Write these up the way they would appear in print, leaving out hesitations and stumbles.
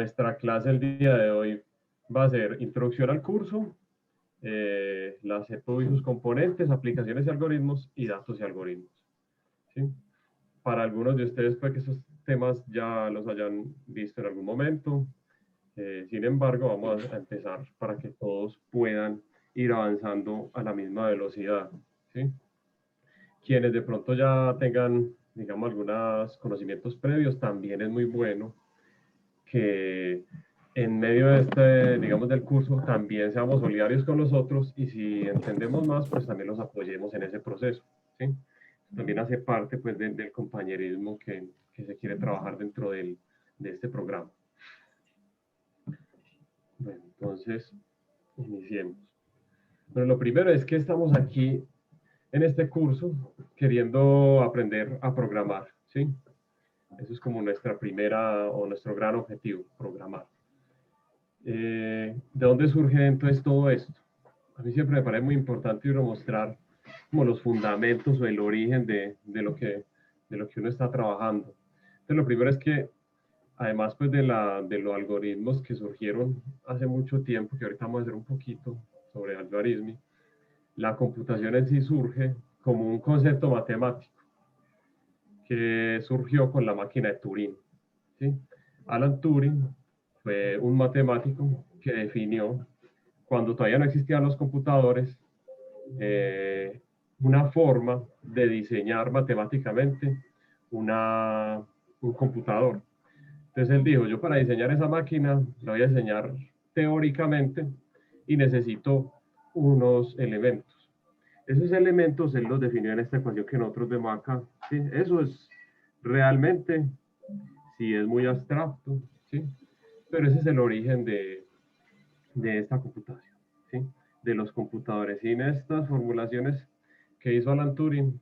Nuestra clase el día de hoy va a ser introducción al curso, la CPU y sus componentes, aplicaciones y algoritmos, y datos y algoritmos. ¿Sí? Para algunos de ustedes puede que esos temas ya los hayan visto en algún momento. Sin embargo, vamos a empezar para que todos puedan ir avanzando a la misma velocidad. ¿Sí? Quienes de pronto ya tengan, digamos, algunos conocimientos previos, también es muy bueno que en medio de este, digamos, del curso, también seamos solidarios con los otros y si entendemos más, pues también los apoyemos en ese proceso. ¿Sí? También hace parte, pues, del compañerismo que se quiere trabajar dentro de este programa. Bueno, entonces, iniciemos. Bueno, lo primero es que estamos aquí en este curso queriendo aprender a programar, ¿sí? Eso es como nuestra primera o nuestro gran objetivo, programar. ¿De dónde surge entonces todo esto? A mí siempre me parece muy importante mostrar como los fundamentos o el origen de lo que uno está trabajando. Entonces, lo primero es que, además pues de los algoritmos que surgieron hace mucho tiempo, que ahorita vamos a hacer un poquito sobre algoritmos, la computación en sí surge como un concepto matemático que surgió con la máquina de Turing. ¿Sí? Alan Turing fue un matemático que definió, cuando todavía no existían los computadores, una forma de diseñar matemáticamente un computador. Entonces él dijo, yo para diseñar esa máquina la voy a diseñar teóricamente y necesito unos elementos. Esos elementos él los definió en esta ecuación que nosotros vemos acá. ¿Sí? Eso es realmente, sí es muy abstracto, ¿sí? Pero ese es el origen de esta computación, ¿sí? De los computadores. Sin estas formulaciones que hizo Alan Turing,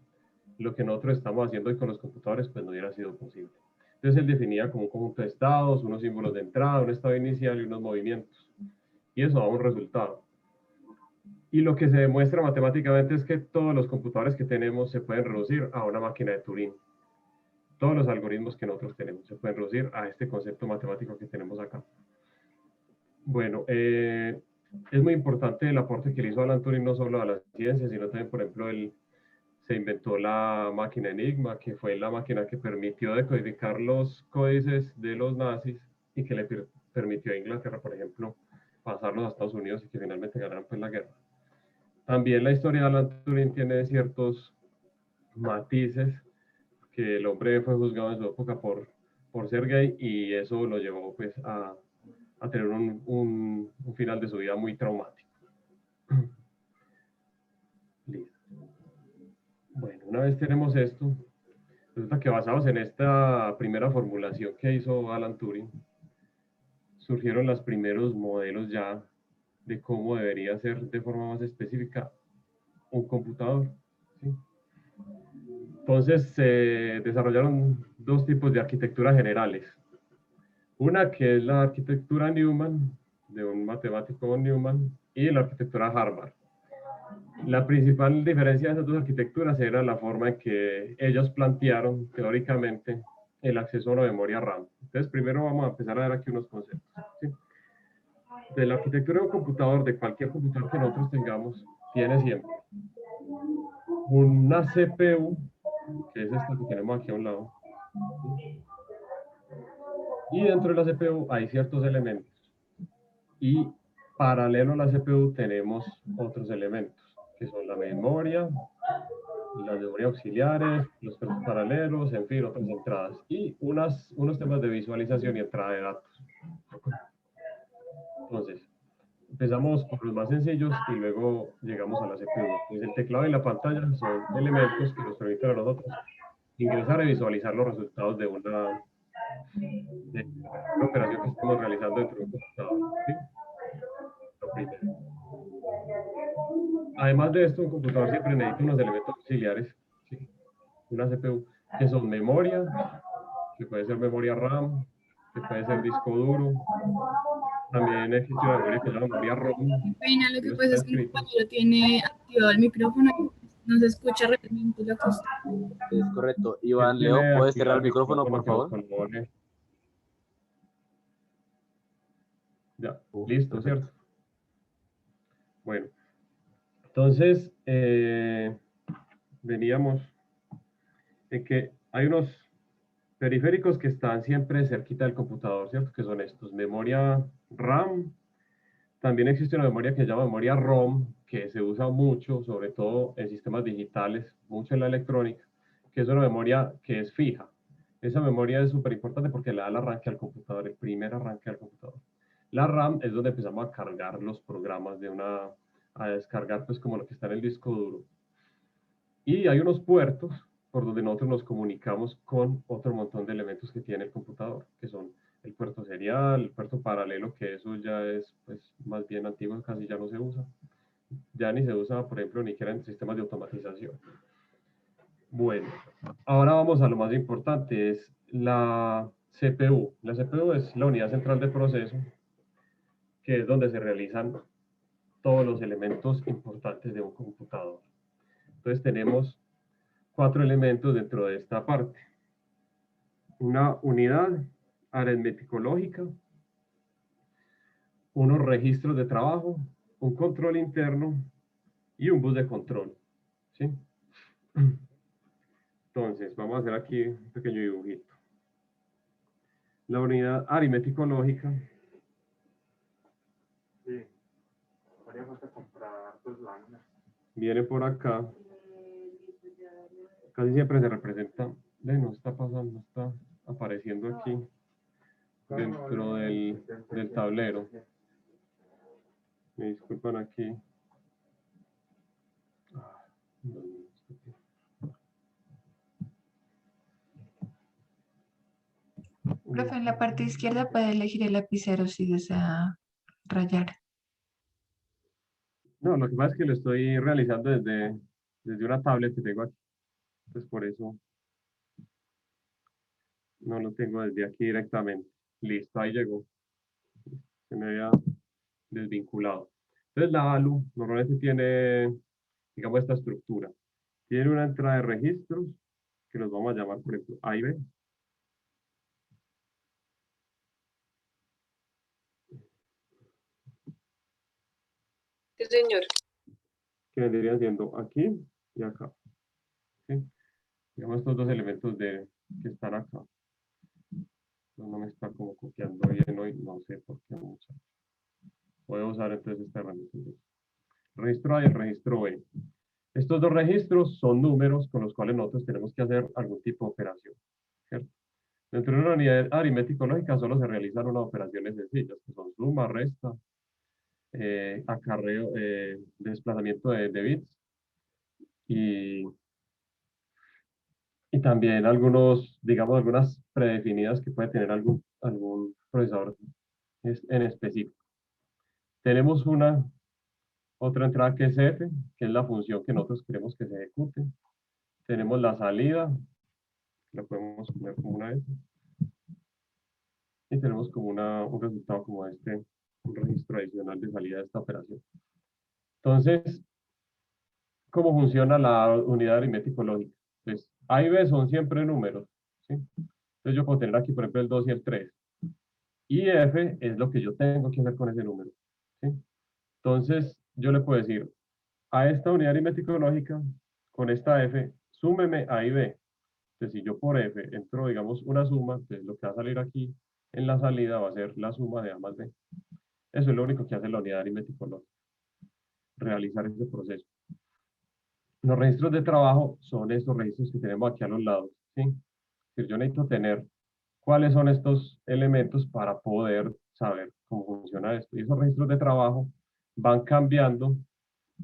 lo que nosotros estamos haciendo hoy con los computadores, pues no hubiera sido posible. Entonces él definía como un conjunto de estados, unos símbolos de entrada, un estado inicial y unos movimientos. Y eso da un resultado. Y lo que se demuestra matemáticamente es que todos los computadores que tenemos se pueden reducir a una máquina de Turing. Todos los algoritmos que nosotros tenemos se pueden reducir a este concepto matemático que tenemos acá. Bueno, es muy importante el aporte que le hizo Alan Turing no solo a la ciencia, sino también, por ejemplo, se inventó la máquina Enigma, que fue la máquina que permitió decodificar los códices de los nazis y que le permitió a Inglaterra, por ejemplo, pasarlos a Estados Unidos y que finalmente ganaron pues, la guerra. También la historia de Alan Turing tiene ciertos matices, que el hombre fue juzgado en su época por ser gay y eso lo llevó pues a tener un final de su vida muy traumático. Listo. Bueno, una vez tenemos esto, resulta que basados en esta primera formulación que hizo Alan Turing, surgieron los primeros modelos ya de cómo debería ser de forma más específica un computador. ¿Sí? Entonces se desarrollaron dos tipos de arquitecturas generales. Una que es la arquitectura Newman, de un matemático Newman, y la arquitectura Harvard. La principal diferencia de esas dos arquitecturas era la forma en que ellos plantearon teóricamente el acceso a una memoria RAM. Entonces, primero vamos a empezar a ver aquí unos conceptos. ¿Sí? De la arquitectura de un computador, de cualquier computador que nosotros tengamos, tiene siempre una CPU, que es esta que tenemos aquí a un lado, y dentro de la CPU hay ciertos elementos. Y paralelo a la CPU tenemos otros elementos, que son la memoria, las memorias auxiliares, los procesos paralelos, en fin, otras entradas. Y unos temas de visualización y entrada de datos. Entonces, empezamos por los más sencillos y luego llegamos a la CPU. Entonces, el teclado y la pantalla son elementos que nos permiten a nosotros ingresar y visualizar los resultados de una operación que estamos realizando dentro de un computador. ¿Sí? Lo primero. Además de esto, un computador siempre necesita unos elementos auxiliares, ¿sí? Una CPU, que son memoria, que puede ser memoria RAM, que puede ser disco duro. También existe una memoria que se llama memoria ROM. Qué pena, lo que No pasa está es que mi escrito. compañero tiene activado el micrófono y no se escucha realmente lo que usted. Es correcto. Él Iván, Leo, tiene ¿puedes activado cerrar el el micrófono, micrófono por que nos favor? colabore. Ya, listo, ¿cierto? Bueno, entonces, veníamos en que hay unos periféricos que están siempre cerquita del computador, ¿cierto? Que son estos, memoria RAM. También existe una memoria que se llama memoria ROM, que se usa mucho, sobre todo en sistemas digitales, mucho en la electrónica, que es una memoria que es fija. Esa memoria es súper importante porque le da el arranque al computador, el primer arranque al computador. La RAM es donde empezamos a cargar los programas a descargar pues como lo que está en el disco duro. Y hay unos puertos por donde nosotros nos comunicamos con otro montón de elementos que tiene el computador, que son el puerto serial, el puerto paralelo, que eso ya es pues, más bien antiguo, casi ya no se usa. Ya ni se usa, por ejemplo, ni siquiera en sistemas de automatización. Bueno, ahora vamos a lo más importante, es la CPU. La CPU es la unidad central de proceso, que es donde se realizan todos los elementos importantes de un computador. Entonces tenemos 4 elementos dentro de esta parte. Una unidad aritmético-lógica, unos registros de trabajo, un control interno y un bus de control. ¿Sí? Entonces, vamos a hacer aquí un pequeño dibujito. La unidad aritmético-lógica. Sí. Haría falta comprar dos láminas. Viene por acá. Casi siempre se representa. No está pasando, está apareciendo aquí dentro del tablero. Me disculpan aquí. Profe, en la parte izquierda puede elegir el lapicero si desea rayar. No, lo que pasa es que lo estoy realizando desde una tablet que tengo aquí. Entonces por eso no lo tengo desde aquí directamente. Listo, ahí llegó. Se me había desvinculado. Entonces la ALU normalmente tiene, digamos, esta estructura. Tiene una entrada de registros que los vamos a llamar, por ejemplo, A y B. Sí, señor. Que vendrían siendo aquí y acá. ¿Sí? Digamos estos dos elementos que están acá. No me está como copiando bien hoy, no sé por qué mucho. Voy a usar entonces esta herramienta. Registro A y el registro B. Estos dos registros son números con los cuales nosotros tenemos que hacer algún tipo de operación. ¿Cierto? Dentro de una unidad aritmético-lógica solo se realizan unas operaciones sencillas, que son suma, resta, acarreo, desplazamiento de bits y, y también digamos, algunas predefinidas que puede tener algún procesador en específico. Tenemos otra entrada que es f, que es la función que nosotros queremos que se ejecute. Tenemos la salida, la podemos poner como una F. Y tenemos como un resultado como un registro adicional de salida de esta operación. Entonces, ¿cómo funciona la unidad aritmético-lógica? Pues A y B son siempre números, ¿sí? Entonces yo puedo tener aquí, por ejemplo, el 2 y el 3. Y F es lo que yo tengo que hacer con ese número, ¿sí? Entonces, yo le puedo decir a esta unidad aritmético-lógica, con esta F, súmeme A y B. Entonces, si yo por F entro, digamos, una suma, entonces lo que va a salir aquí en la salida va a ser la suma de A más B. Eso es lo único que hace la unidad aritmético-lógica, realizar ese proceso. Los registros de trabajo son estos registros que tenemos aquí a los lados, ¿sí? Yo necesito tener cuáles son estos elementos para poder saber cómo funciona esto. Y esos registros de trabajo van cambiando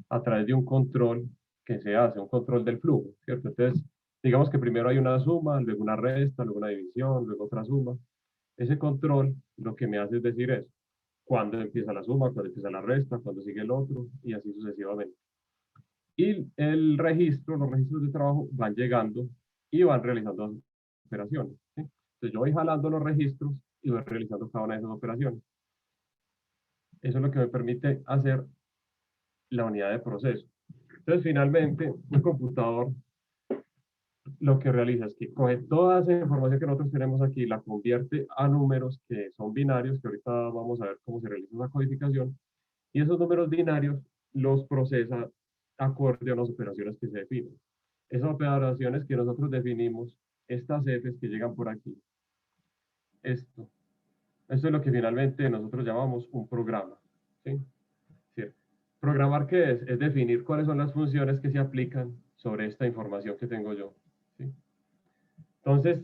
a través de un control que se hace, un control del flujo, ¿cierto? Entonces, digamos que primero hay una suma, luego una resta, luego una división, luego otra suma. Ese control lo que me hace es decir eso, cuándo empieza la suma, cuándo empieza la resta, cuándo sigue el otro, y así sucesivamente. Y los registros de trabajo van llegando y van realizando operaciones. ¿Sí? Entonces yo voy jalando los registros y voy realizando cada una de esas operaciones. Eso es lo que me permite hacer la unidad de proceso. Entonces finalmente un computador lo que realiza es que coge toda esa información que nosotros tenemos aquí, la convierte a números que son binarios, que ahorita vamos a ver cómo se realiza esa codificación, y esos números binarios los procesa acorde a unas operaciones que se definen. Esas operaciones que nosotros definimos, estas Fs que llegan por aquí, esto es lo que finalmente nosotros llamamos un programa. ¿Sí? ¿Sí? ¿Programar qué es? Es definir cuáles son las funciones que se aplican sobre esta información que tengo yo. ¿Sí? Entonces,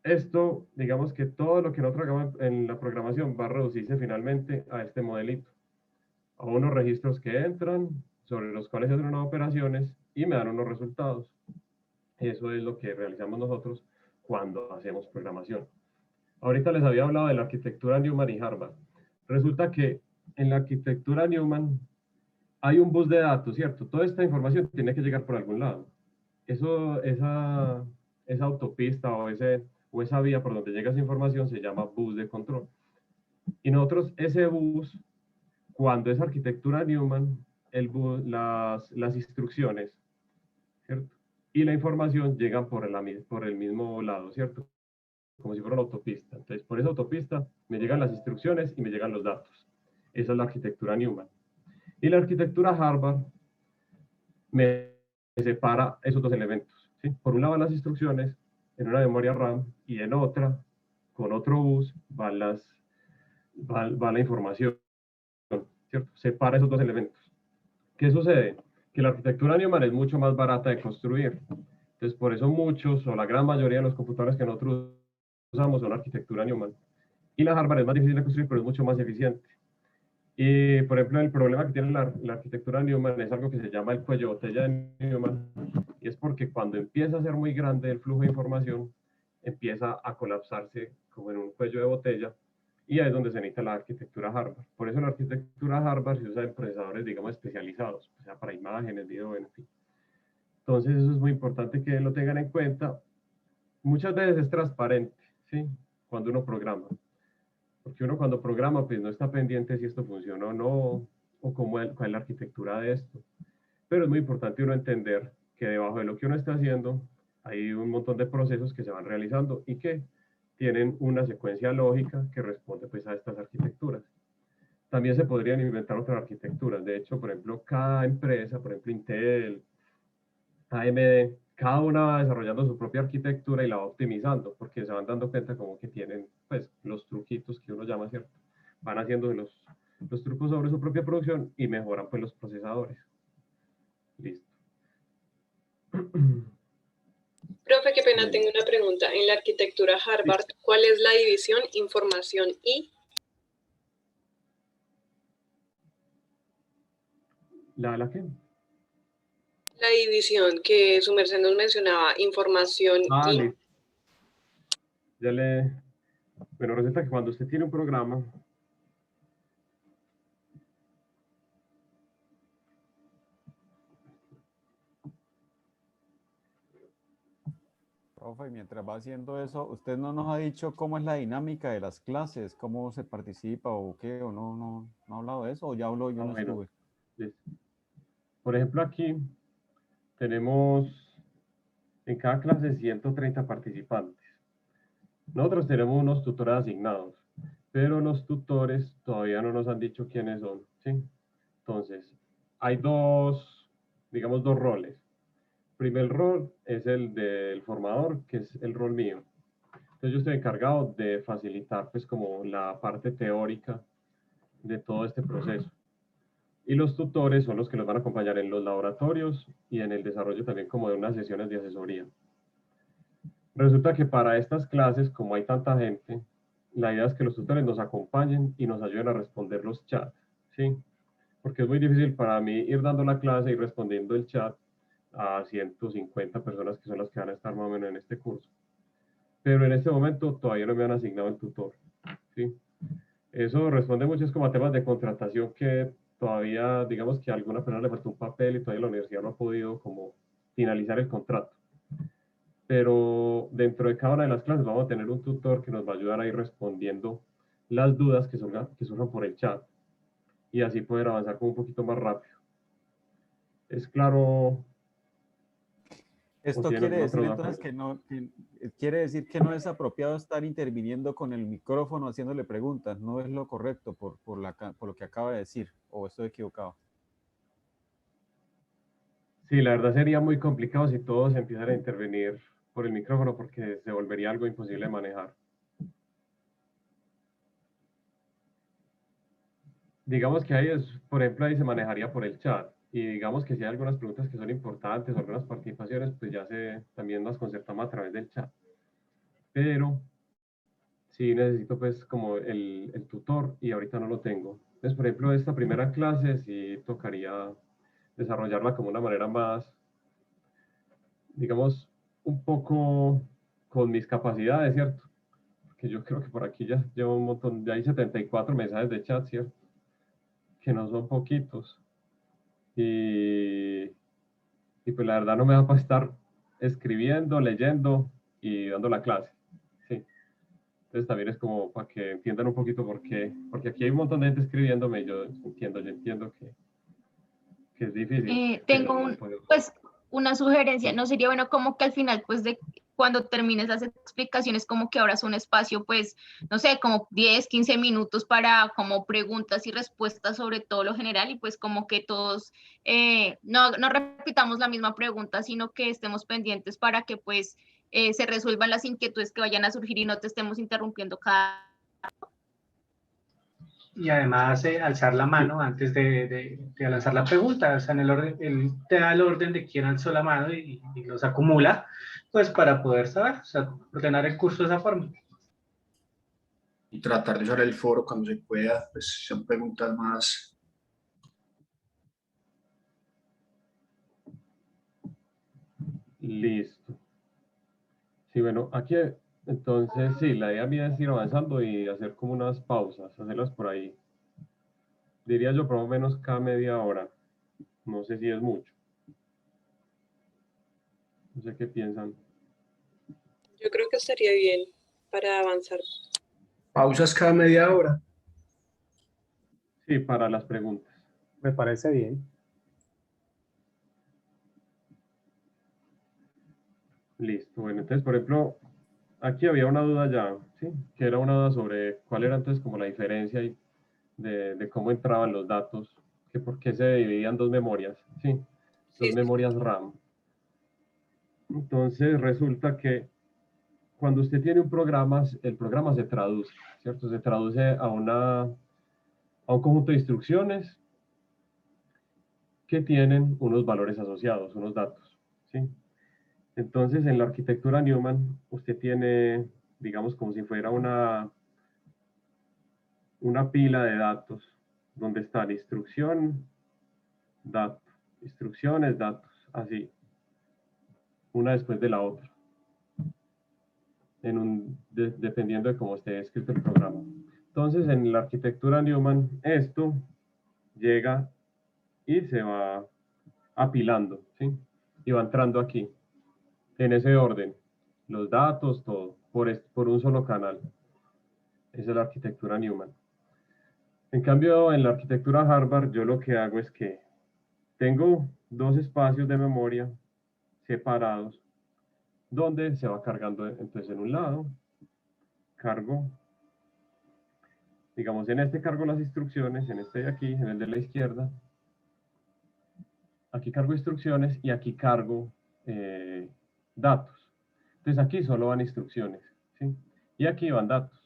esto, digamos que todo lo que nosotros hagamos en la programación va a reducirse finalmente a este modelito, a unos registros que entran, sobre los cuales se hacen unas operaciones y me dan unos resultados. Eso es lo que realizamos nosotros cuando hacemos programación. Ahorita les había hablado de la arquitectura Newman y Harvard. Resulta que en la arquitectura Newman hay un bus de datos, ¿cierto? Toda esta información tiene que llegar por algún lado. Esa autopista o esa vía por donde llega esa información se llama bus de control. Y nosotros, ese bus, cuando es arquitectura Newman, las instrucciones, ¿cierto? Y la información llegan por el mismo lado, ¿cierto? Como si fuera una autopista. Entonces, por esa autopista me llegan las instrucciones y me llegan los datos. Esa es la arquitectura Newman. Y la arquitectura Harvard me separa esos dos elementos. ¿Sí? Por un lado van las instrucciones en una memoria RAM y en otra, con otro bus, va la información. ¿Cierto? Separa esos dos elementos. ¿Qué sucede? Que la arquitectura Newman es mucho más barata de construir. Entonces, por eso muchos o la gran mayoría de los computadores que nosotros usamos son arquitectura Newman. Y la Harvard es más difícil de construir, pero es mucho más eficiente. Y, por ejemplo, el problema que tiene la arquitectura Newman es algo que se llama el cuello de botella de Newman, y es porque cuando empieza a ser muy grande el flujo de información, empieza a colapsarse como en un cuello de botella, y ahí es donde se necesita la arquitectura Harvard. Por eso la arquitectura Harvard se usa en procesadores, digamos, especializados, o sea, para imágenes, video, en fin. Entonces, eso es muy importante que lo tengan en cuenta. Muchas veces es transparente, ¿sí? Cuando uno programa. Porque uno cuando programa, pues no está pendiente si esto funciona o no, o cuál es la arquitectura de esto. Pero es muy importante uno entender que debajo de lo que uno está haciendo hay un montón de procesos que se van realizando y que tienen una secuencia lógica que responde pues a estas arquitecturas. También se podrían inventar otras arquitecturas. De hecho, por ejemplo, cada empresa, por ejemplo, Intel, AMD, cada una va desarrollando su propia arquitectura y la va optimizando, porque se van dando cuenta como que tienen, pues, los truquitos que uno llama, ¿cierto? Van haciendo los trucos sobre su propia producción y mejoran, pues, los procesadores. Listo. Profe, qué pena, tengo una pregunta. En la arquitectura Harvard, ¿cuál es la división información y? ¿La qué? La división que su merced nos mencionaba, información y. Listo. Bueno, resulta que cuando usted tiene un programa, Profe, mientras va haciendo eso, usted no nos ha dicho cómo es la dinámica de las clases, cómo se participa o qué, o no ha hablado de eso, o ya habló y yo no estuve. Listo. Por ejemplo, aquí tenemos en cada clase 130 participantes. Nosotros tenemos unos tutores asignados, pero los tutores todavía no nos han dicho quiénes son, ¿sí? Entonces, hay digamos, dos roles. El primer rol es el del formador, que es el rol mío. Entonces, yo estoy encargado de facilitar, pues, como la parte teórica de todo este proceso. Y los tutores son los que nos van a acompañar en los laboratorios y en el desarrollo también como de unas sesiones de asesoría. Resulta que para estas clases, como hay tanta gente, la idea es que los tutores nos acompañen y nos ayuden a responder los chats, ¿sí? Porque es muy difícil para mí ir dando la clase y respondiendo el chat a 150 personas que son las que van a estar más o menos en este curso. Pero en este momento todavía no me han asignado el tutor, ¿sí? Eso responde mucho como a temas de contratación que todavía, digamos que a alguna persona le falta un papel y todavía la universidad no ha podido como finalizar el contrato. Pero dentro de cada una de las clases vamos a tener un tutor que nos va a ayudar a ir respondiendo las dudas que surjan por el chat y así poder avanzar como un poquito más rápido. ¿Es claro? Esto tienen quiere algún decir otro entonces dato. quiere decir que no es apropiado estar interviniendo con el micrófono haciéndole preguntas, no es lo correcto por lo que acaba de decir, o estoy equivocado. Sí, la verdad sería muy complicado si todos empiezan a intervenir por el micrófono porque se volvería algo imposible de manejar. Digamos que ahí es, por ejemplo, ahí se manejaría por el chat. Y digamos que si hay algunas preguntas que son importantes o algunas participaciones, pues ya también las concertamos a través del chat. Pero sí necesito pues como el tutor y ahorita no lo tengo. Entonces, por ejemplo, esta primera clase sí tocaría desarrollarla como una manera más, digamos, un poco con mis capacidades, ¿cierto? Que yo creo que por aquí ya llevo un montón, ya hay 74 mensajes de chat, ¿cierto? Que no son poquitos. Y, y pues la verdad no me da para estar escribiendo, leyendo y dando la clase. Sí. Entonces también es como para que entiendan un poquito por qué, porque aquí hay un montón de gente escribiéndome y yo entiendo que es difícil, pero Tengo no puedo. pues una sugerencia, ¿no sería bueno como que al final pues de cuando termines las explicaciones como que abras un espacio pues no sé, como 10, 15 minutos para como preguntas y respuestas sobre todo lo general y pues como que todos no repitamos la misma pregunta, sino que estemos pendientes para que pues se resuelvan las inquietudes que vayan a surgir y no te estemos interrumpiendo cada... Y además alzar la mano antes de lanzar la pregunta, o sea, en el orden, él te da el orden de quién alzó la mano y los acumula, pues para poder saber, o sea, ordenar el curso de esa forma. Y tratar de usar el foro cuando se pueda, pues son preguntas más. Listo. Sí, bueno, aquí entonces sí, la idea mía es ir avanzando y hacer como unas pausas, hacerlas por ahí. Diría yo por lo menos cada media hora. No sé si es mucho. No sé qué piensan. Yo creo que estaría bien para avanzar. Pausas cada media hora. Sí, para las preguntas. Me parece bien. Listo. Bueno, entonces, por ejemplo, aquí había una duda ya, ¿sí? Que era una duda sobre cuál era entonces como la diferencia de cómo entraban los datos, que por qué se dividían dos memorias, ¿sí? Dos Sí. memorias RAM. Entonces, resulta que cuando usted tiene un programa, el programa se traduce, ¿cierto? Se traduce a un conjunto de instrucciones que tienen unos valores asociados, unos datos, ¿sí? Entonces, en la arquitectura Newman, usted tiene, digamos, como si fuera una pila de datos, donde están instrucciones, datos, así, una después de la otra, dependiendo de cómo esté escrito el programa. Entonces, en la arquitectura Newman, esto llega y se va apilando, ¿sí? Y va entrando aquí, en ese orden, los datos, todo, por un solo canal. Esa es la arquitectura Newman. En cambio, en la arquitectura Harvard, yo lo que hago es que tengo dos espacios de memoria separados, donde se va cargando, entonces en un lado, cargo, digamos, en este cargo las instrucciones, en este de aquí, en el de la izquierda, aquí cargo instrucciones y aquí cargo datos. Entonces aquí solo van instrucciones, ¿sí? Y aquí van datos.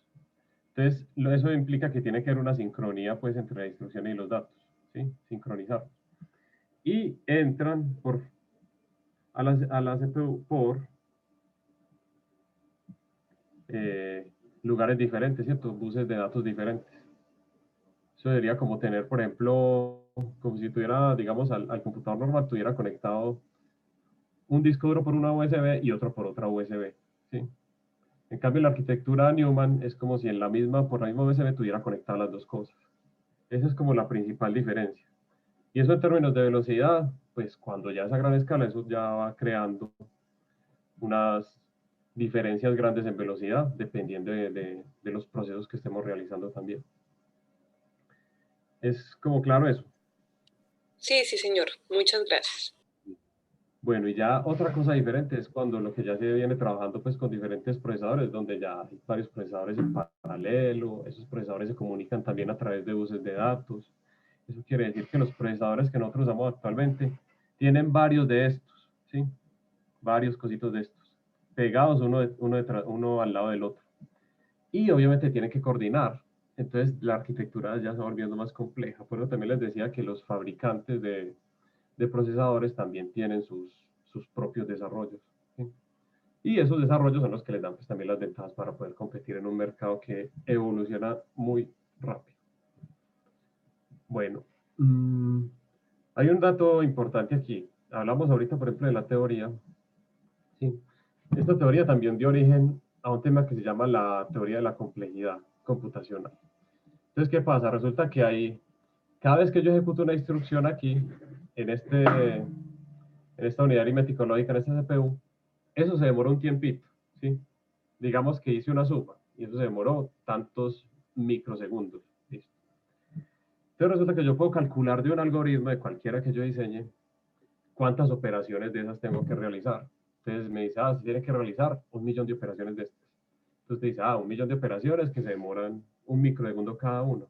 Entonces eso implica que tiene que haber una sincronía pues entre la instrucción y los datos, ¿sí? Sincronizarlos. Y entran a la CPU por lugares diferentes, ¿cierto? Buses de datos diferentes. Eso sería como tener, por ejemplo, como si tuviera, digamos, al computador normal, tuviera conectado un disco duro por una USB y otro por otra USB, ¿sí? En cambio, la arquitectura Newman es como si por la misma USB tuviera conectadas las dos cosas. Esa es como la principal diferencia. Y eso en términos de velocidad, pues cuando ya es a gran escala, eso ya va creando unas diferencias grandes en velocidad, dependiendo de los procesos que estemos realizando también. ¿Es como claro eso? Sí, sí, señor. Muchas gracias. Bueno, y ya otra cosa diferente es cuando lo que ya se viene trabajando pues con diferentes procesadores, donde ya hay varios procesadores en paralelo, esos procesadores se comunican también a través de buses de datos. Eso quiere decir que los procesadores que nosotros usamos actualmente tienen varios de estos, ¿sí? Varios cositos de estos, pegados uno al lado del otro. Y obviamente tienen que coordinar. Entonces la arquitectura ya se va volviendo más compleja. Por eso también les decía que los fabricantes de procesadores también tienen sus propios desarrollos, ¿sí? Y esos desarrollos son los que les dan pues, también las ventajas para poder competir en un mercado que evoluciona muy rápido. Bueno, hay un dato importante aquí. Hablamos ahorita, por ejemplo, de la teoría. ¿Sí? Esta teoría también dio origen a un tema que se llama la teoría de la complejidad computacional. Entonces, ¿qué pasa? Resulta que cada vez que yo ejecuto una instrucción aquí, en esta unidad aritmética lógica, en esta CPU, eso se demora un tiempito, ¿sí? Digamos que hice una suma y eso se demoró tantos microsegundos, ¿listo? Entonces resulta que yo puedo calcular de un algoritmo de cualquiera que yo diseñe cuántas operaciones de esas tengo que realizar. Entonces me dice, se tiene que realizar 1.000.000 de operaciones de estas. Entonces te dice, 1.000.000 de operaciones que se demoran un microsegundo cada uno.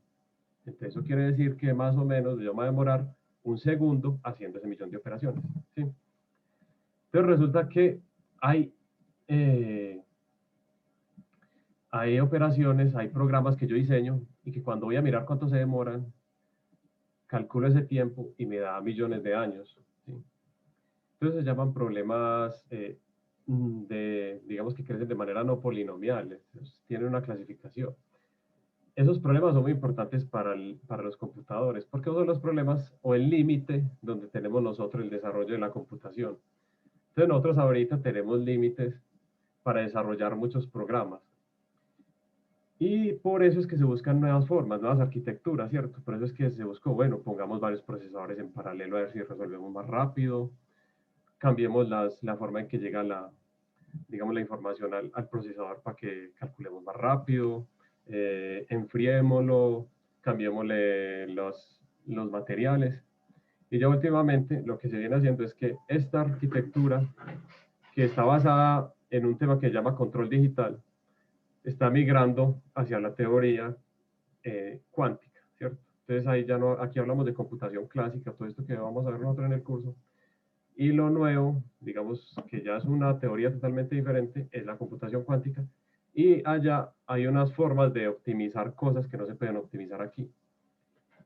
Entonces eso quiere decir que más o menos yo me voy a demorar un segundo haciendo ese 1.000.000 de operaciones, ¿sí? Entonces resulta que hay operaciones, hay programas que yo diseño y que cuando voy a mirar cuánto se demoran, calculo ese tiempo y me da millones de años, ¿sí? Entonces se llaman problemas digamos que crecen de manera no polinomial, tienen una clasificación. Esos problemas son muy importantes para los computadores, porque son los problemas o el límite donde tenemos nosotros el desarrollo de la computación. Entonces nosotros ahorita tenemos límites para desarrollar muchos programas. Y por eso es que se buscan nuevas formas, nuevas arquitecturas, ¿cierto? Por eso es que se buscó, bueno, pongamos varios procesadores en paralelo a ver si resolvemos más rápido, cambiemos la forma en que llega digamos, la información al procesador para que calculemos más rápido, enfriémoslo, cambiémosle los materiales. Y ya últimamente lo que se viene haciendo es que esta arquitectura, que está basada en un tema que se llama control digital, está migrando hacia la teoría cuántica, ¿cierto? Entonces ahí ya no, aquí hablamos de computación clásica, todo esto que vamos a ver nosotros en el curso. Y lo nuevo, digamos que ya es una teoría totalmente diferente, es la computación cuántica. Y allá hay unas formas de optimizar cosas que no se pueden optimizar aquí.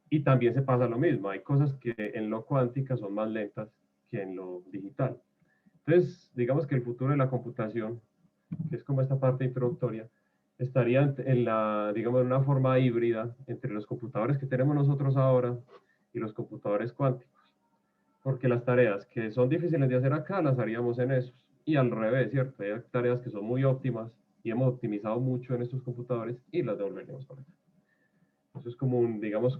Y también se pasa lo mismo, hay cosas que en lo cuántica son más lentas que en lo digital. Entonces, digamos que el futuro de la computación, que es como esta parte introductoria, estaría digamos, en una forma híbrida entre los computadores que tenemos nosotros ahora y los computadores cuánticos. Porque las tareas que son difíciles de hacer acá, las haríamos en esos. Y al revés, ¿cierto? Hay tareas que son muy óptimas y hemos optimizado mucho en estos computadores y las devolveríamos para acá. Eso es como digamos,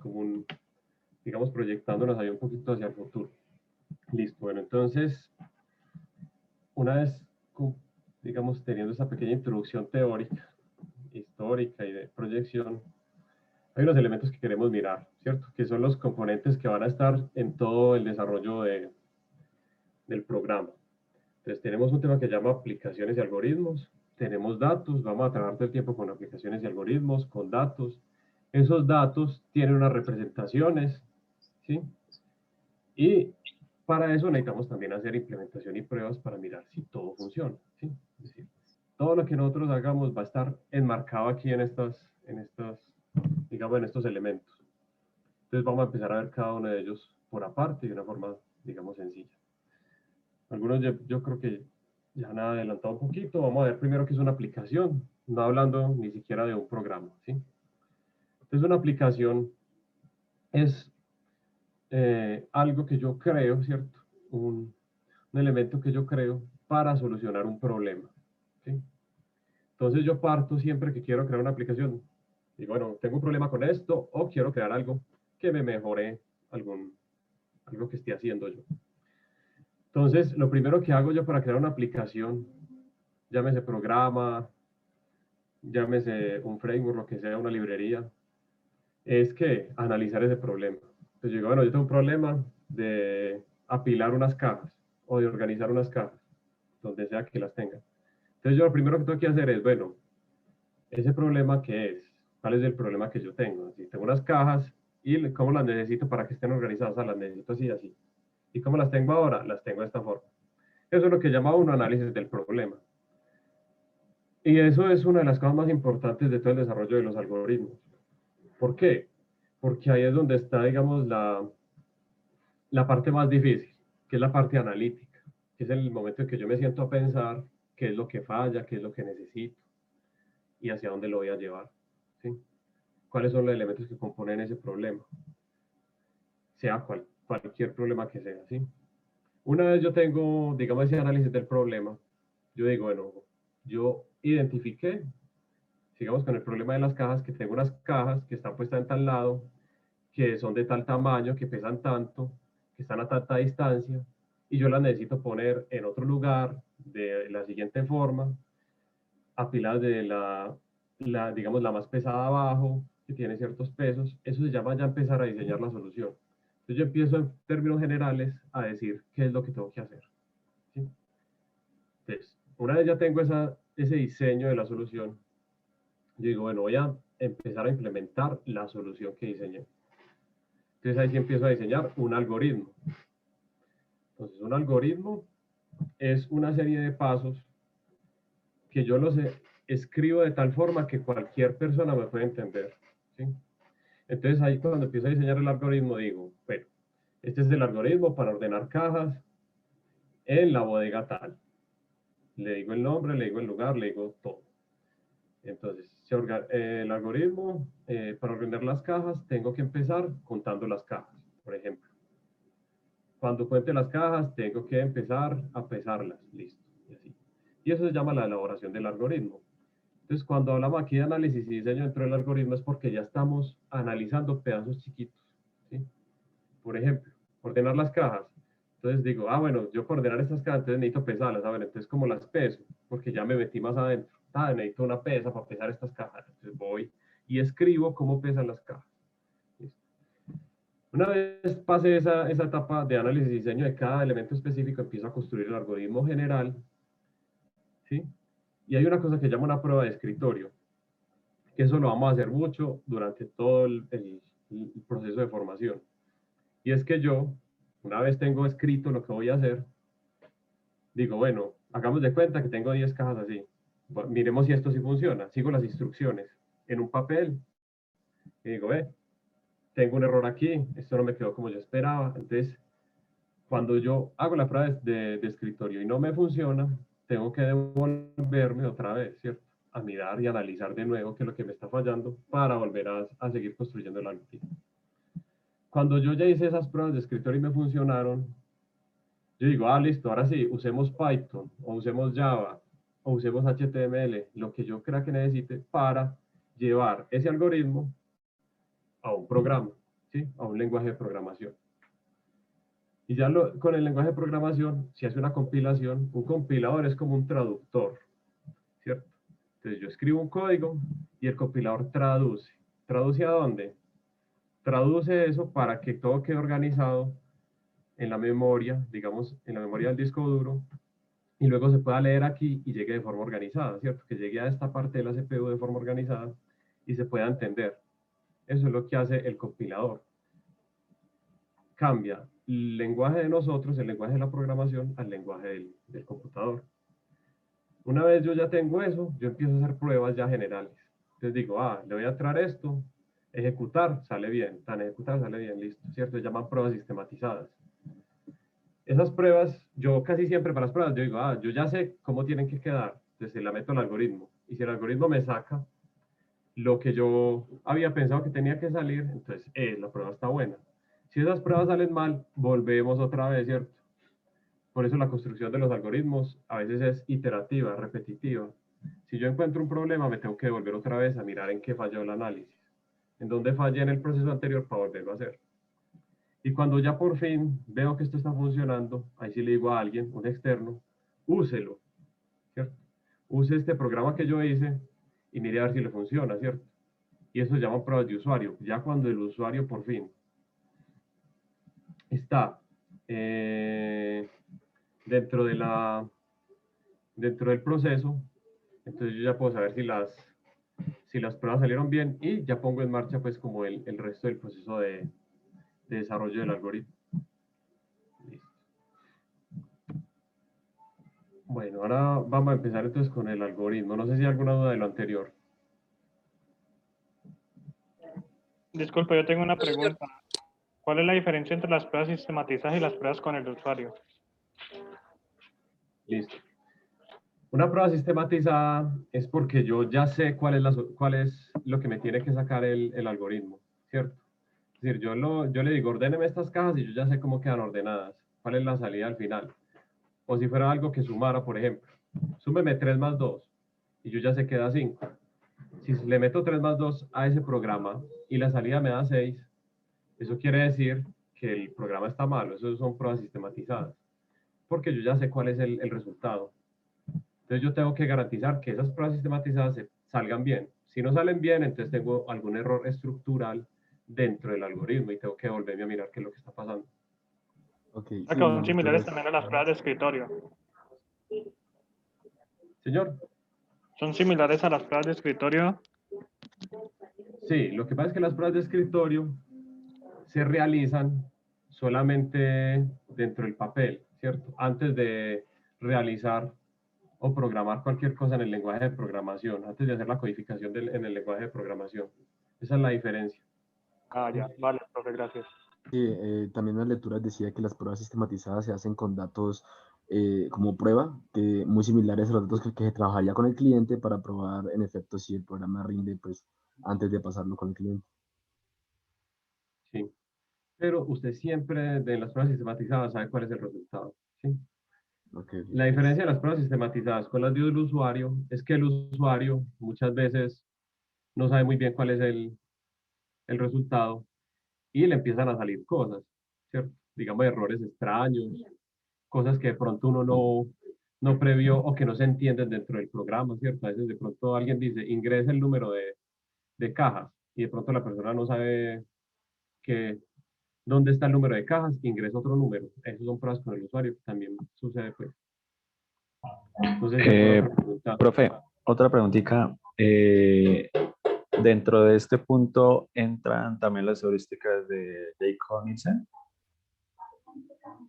proyectándonos ahí un poquito hacia el futuro. Listo, bueno, entonces, una vez, digamos, teniendo esta pequeña introducción teórica, histórica y de proyección, hay unos elementos que queremos mirar, ¿cierto? Que son los componentes que van a estar en todo el desarrollo del programa. Entonces tenemos un tema que se llama aplicaciones y algoritmos, tenemos datos, vamos a trabajar todo el tiempo con aplicaciones y algoritmos, con datos. Esos datos tienen unas representaciones, ¿sí? Y para eso necesitamos también hacer implementación y pruebas para mirar si todo funciona, ¿sí? Es decir, todo lo que nosotros hagamos va a estar enmarcado aquí en estos elementos. Entonces vamos a empezar a ver cada uno de ellos por aparte de una forma, digamos, sencilla. Algunos yo creo que ya han adelantado un poquito. Vamos a ver primero qué es una aplicación, no hablando ni siquiera de un programa, ¿sí? Entonces una aplicación es algo que yo creo, ¿cierto? Un elemento que yo creo para solucionar un problema, ¿sí? Entonces yo parto siempre que quiero crear una aplicación y bueno, tengo un problema con esto o quiero crear algo que me mejore algo que esté haciendo yo. Entonces, lo primero que hago yo para crear una aplicación, llámese programa, llámese un framework, lo que sea, una librería, es que analizar ese problema. Entonces yo digo, bueno, yo tengo un problema de apilar unas cajas. o de organizar unas cajas, donde sea que las tenga. Entonces yo lo primero que tengo que hacer es, bueno, ese problema ¿qué es? ¿Cuál es el problema que yo tengo? Si tengo unas cajas y cómo las necesito para que estén organizadas, las necesito así y así. ¿Y cómo las tengo ahora? Las tengo de esta forma. Eso es lo que llama uno análisis del problema. Y eso es una de las cosas más importantes de todo el desarrollo de los algoritmos. ¿Por qué? Porque ahí es donde está, digamos, la parte más difícil, que es la parte analítica, que es el momento en que yo me siento a pensar qué es lo que falla, qué es lo que necesito y hacia dónde lo voy a llevar. ¿Sí? ¿Cuáles son los elementos que componen ese problema? Sea cualquier problema que sea. ¿Sí? Una vez yo tengo, digamos, ese análisis del problema, yo digo, bueno, yo identifiqué, sigamos con el problema de las cajas, que tengo unas cajas que están puestas en tal lado, que son de tal tamaño, que pesan tanto, que están a tanta distancia, y yo las necesito poner en otro lugar de la siguiente forma, apiladas de digamos, la más pesada abajo, que tiene ciertos pesos. Eso se llama ya empezar a diseñar la solución. Entonces yo empiezo en términos generales a decir qué es lo que tengo que hacer. ¿Sí? Entonces, una vez ya tengo ese diseño de la solución, yo digo, bueno, voy a empezar a implementar la solución que diseñé. Entonces ahí sí empiezo a diseñar un algoritmo. Entonces un algoritmo es una serie de pasos que yo los escribo de tal forma que cualquier persona me puede entender. ¿Sí? Entonces ahí cuando empiezo a diseñar el algoritmo digo, bueno, este es el algoritmo para ordenar cajas en la bodega tal. Le digo el nombre, le digo el lugar, le digo todo. Entonces, el algoritmo, para ordenar las cajas, tengo que empezar contando las cajas, por ejemplo. Cuando cuente las cajas, tengo que empezar a pesarlas, listo. Y así. Y eso se llama la elaboración del algoritmo. Entonces, cuando hablamos aquí de análisis y diseño dentro del algoritmo es porque ya estamos analizando pedazos chiquitos. ¿Sí? Por ejemplo, ordenar las cajas. Entonces digo, bueno, yo para ordenar estas cajas, entonces necesito pesarlas. A ver, entonces, ¿cómo las peso? Porque ya me metí más adentro. Necesito una pesa para pesar estas cajas. Entonces voy y escribo cómo pesan las cajas. ¿Listo? Una vez pase esa etapa de análisis y diseño de cada elemento específico, empiezo a construir el algoritmo general. ¿Sí? Y hay una cosa que llama una prueba de escritorio, que eso lo vamos a hacer mucho durante todo el proceso de formación. Y es que yo, una vez tengo escrito lo que voy a hacer, digo, bueno, hagamos de cuenta que tengo 10 cajas así. Bueno, miremos si esto sí funciona. Sigo las instrucciones en un papel y digo, tengo un error aquí, esto no me quedó como yo esperaba. Entonces, cuando yo hago la prueba de escritorio y no me funciona, tengo que devolverme otra vez, ¿cierto? A mirar y analizar de nuevo qué es lo que me está fallando para volver a seguir construyendo la noticia. Cuando yo ya hice esas pruebas de escritorio y me funcionaron, yo digo, listo, ahora sí, usemos Python, o usemos Java, o usemos HTML, lo que yo crea que necesite para llevar ese algoritmo a un programa, ¿sí? A un lenguaje de programación. Y ya con el lenguaje de programación se hace una compilación. Un compilador es como un traductor, ¿cierto? Entonces yo escribo un código y el compilador traduce. ¿Traduce a dónde? Traduce eso para que todo quede organizado en la memoria, digamos, en la memoria del disco duro, y luego se pueda leer aquí y llegue de forma organizada, ¿cierto? Que llegue a esta parte de la CPU de forma organizada y se pueda entender. Eso es lo que hace el compilador. Cambia el lenguaje de nosotros, el lenguaje de la programación, al lenguaje del computador. Una vez yo ya tengo eso, yo empiezo a hacer pruebas ya generales. Entonces digo, le voy a traer esto, ejecutar, sale bien, ejecutar, sale bien, listo, ¿cierto? Se llaman pruebas sistematizadas. Esas pruebas, yo casi siempre para las pruebas, yo digo, yo ya sé cómo tienen que quedar, entonces la meto al algoritmo. Y si el algoritmo me saca lo que yo había pensado que tenía que salir, entonces, la prueba está buena. Si esas pruebas salen mal, volvemos otra vez, ¿cierto? Por eso la construcción de los algoritmos a veces es iterativa, repetitiva. Si yo encuentro un problema, me tengo que volver otra vez a mirar en qué falló el análisis, en dónde fallé en el proceso anterior para volverlo a hacer. Y cuando ya por fin veo que esto está funcionando, ahí sí le digo a alguien, un externo, úselo, ¿cierto? Use este programa que yo hice y mire a ver si le funciona, ¿cierto? Y eso se llama pruebas de usuario. Ya cuando el usuario por fin está dentro del proceso, entonces yo ya puedo saber si las pruebas salieron bien y ya pongo en marcha pues como el resto del proceso de desarrollo del algoritmo. Listo. Bueno, ahora vamos a empezar entonces con el algoritmo. No sé si hay alguna duda de lo anterior. Disculpe, yo tengo una pregunta. ¿Cuál es la diferencia entre las pruebas sistematizadas y las pruebas con el usuario? Listo. Una prueba sistematizada es porque yo ya sé cuál es lo que me tiene que sacar el algoritmo, ¿cierto? Es decir, yo le digo, ordéneme estas cajas y yo ya sé cómo quedan ordenadas, cuál es la salida al final. O si fuera algo que sumara, por ejemplo, súmeme 3 más 2 y yo ya sé que da 5. Si le meto 3 más 2 a ese programa y la salida me da 6, eso quiere decir que el programa está malo. Eso son pruebas sistematizadas, porque yo ya sé cuál es el resultado. Entonces yo tengo que garantizar que esas pruebas sistematizadas salgan bien. Si no salen bien, entonces tengo algún error estructural dentro del algoritmo y tengo que volverme a mirar qué es lo que está pasando. Okay, Que son similares también a las pruebas de escritorio. Señor. ¿Son similares a las pruebas de escritorio? Sí, lo que pasa es que las pruebas de escritorio se realizan solamente dentro del papel, ¿cierto? Antes de realizar o programar cualquier cosa en el lenguaje de programación, antes de hacer la codificación en el lenguaje de programación. Esa es la diferencia. Ah, ya, vale, profe, gracias. Sí, también en las lecturas decía que las pruebas sistematizadas se hacen con datos como prueba, muy similares a los datos que se trabajaría con el cliente para probar en efecto si el programa rinde pues, antes de pasarlo con el cliente. Sí, pero usted siempre de las pruebas sistematizadas sabe cuál es el resultado. ¿Sí? Okay. La diferencia de las pruebas sistematizadas con las de un usuario es que el usuario muchas veces no sabe muy bien cuál es el resultado y le empiezan a salir cosas, ¿cierto? Digamos errores extraños, cosas que de pronto uno no previó o que no se entienden dentro del programa, ¿cierto? A veces de pronto alguien dice, ingresa el número de cajas y de pronto la persona no sabe dónde está el número de cajas, ingresa otro número. Esos son pruebas con el usuario, que también sucede pues. Entonces, profe, otra preguntita. Dentro de este punto entran también las heurísticas de Jay-Nielsen.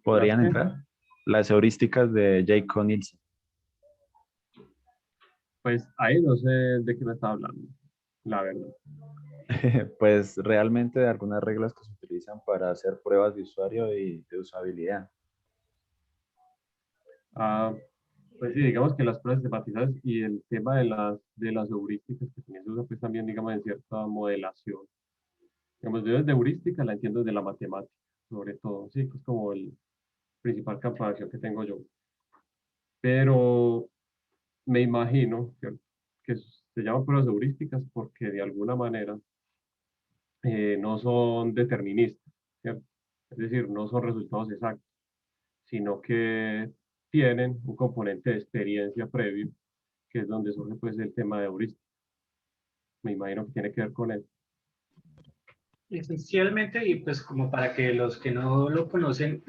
¿Podrían entrar? Las heurísticas de Jay-Nielsen. Pues ahí no sé de qué me está hablando, la verdad. Pues realmente de algunas reglas que se utilizan para hacer pruebas de usuario y de usabilidad. Pues sí, digamos que las pruebas sistematizadas y el tema de las heurísticas que también se usa pues también digamos en cierta modelación. Digamos, yo desde heurística la entiendo desde la matemática, sobre todo, sí, que es como el principal campo de acción que tengo yo. Pero me imagino que se llaman pruebas heurísticas porque de alguna manera no son deterministas, ¿cierto? Es decir, no son resultados exactos, sino que tienen un componente de experiencia previo, que es donde surge pues el tema de heurística. Me imagino que tiene que ver con eso. Esencialmente, y pues como para que los que no lo conocen,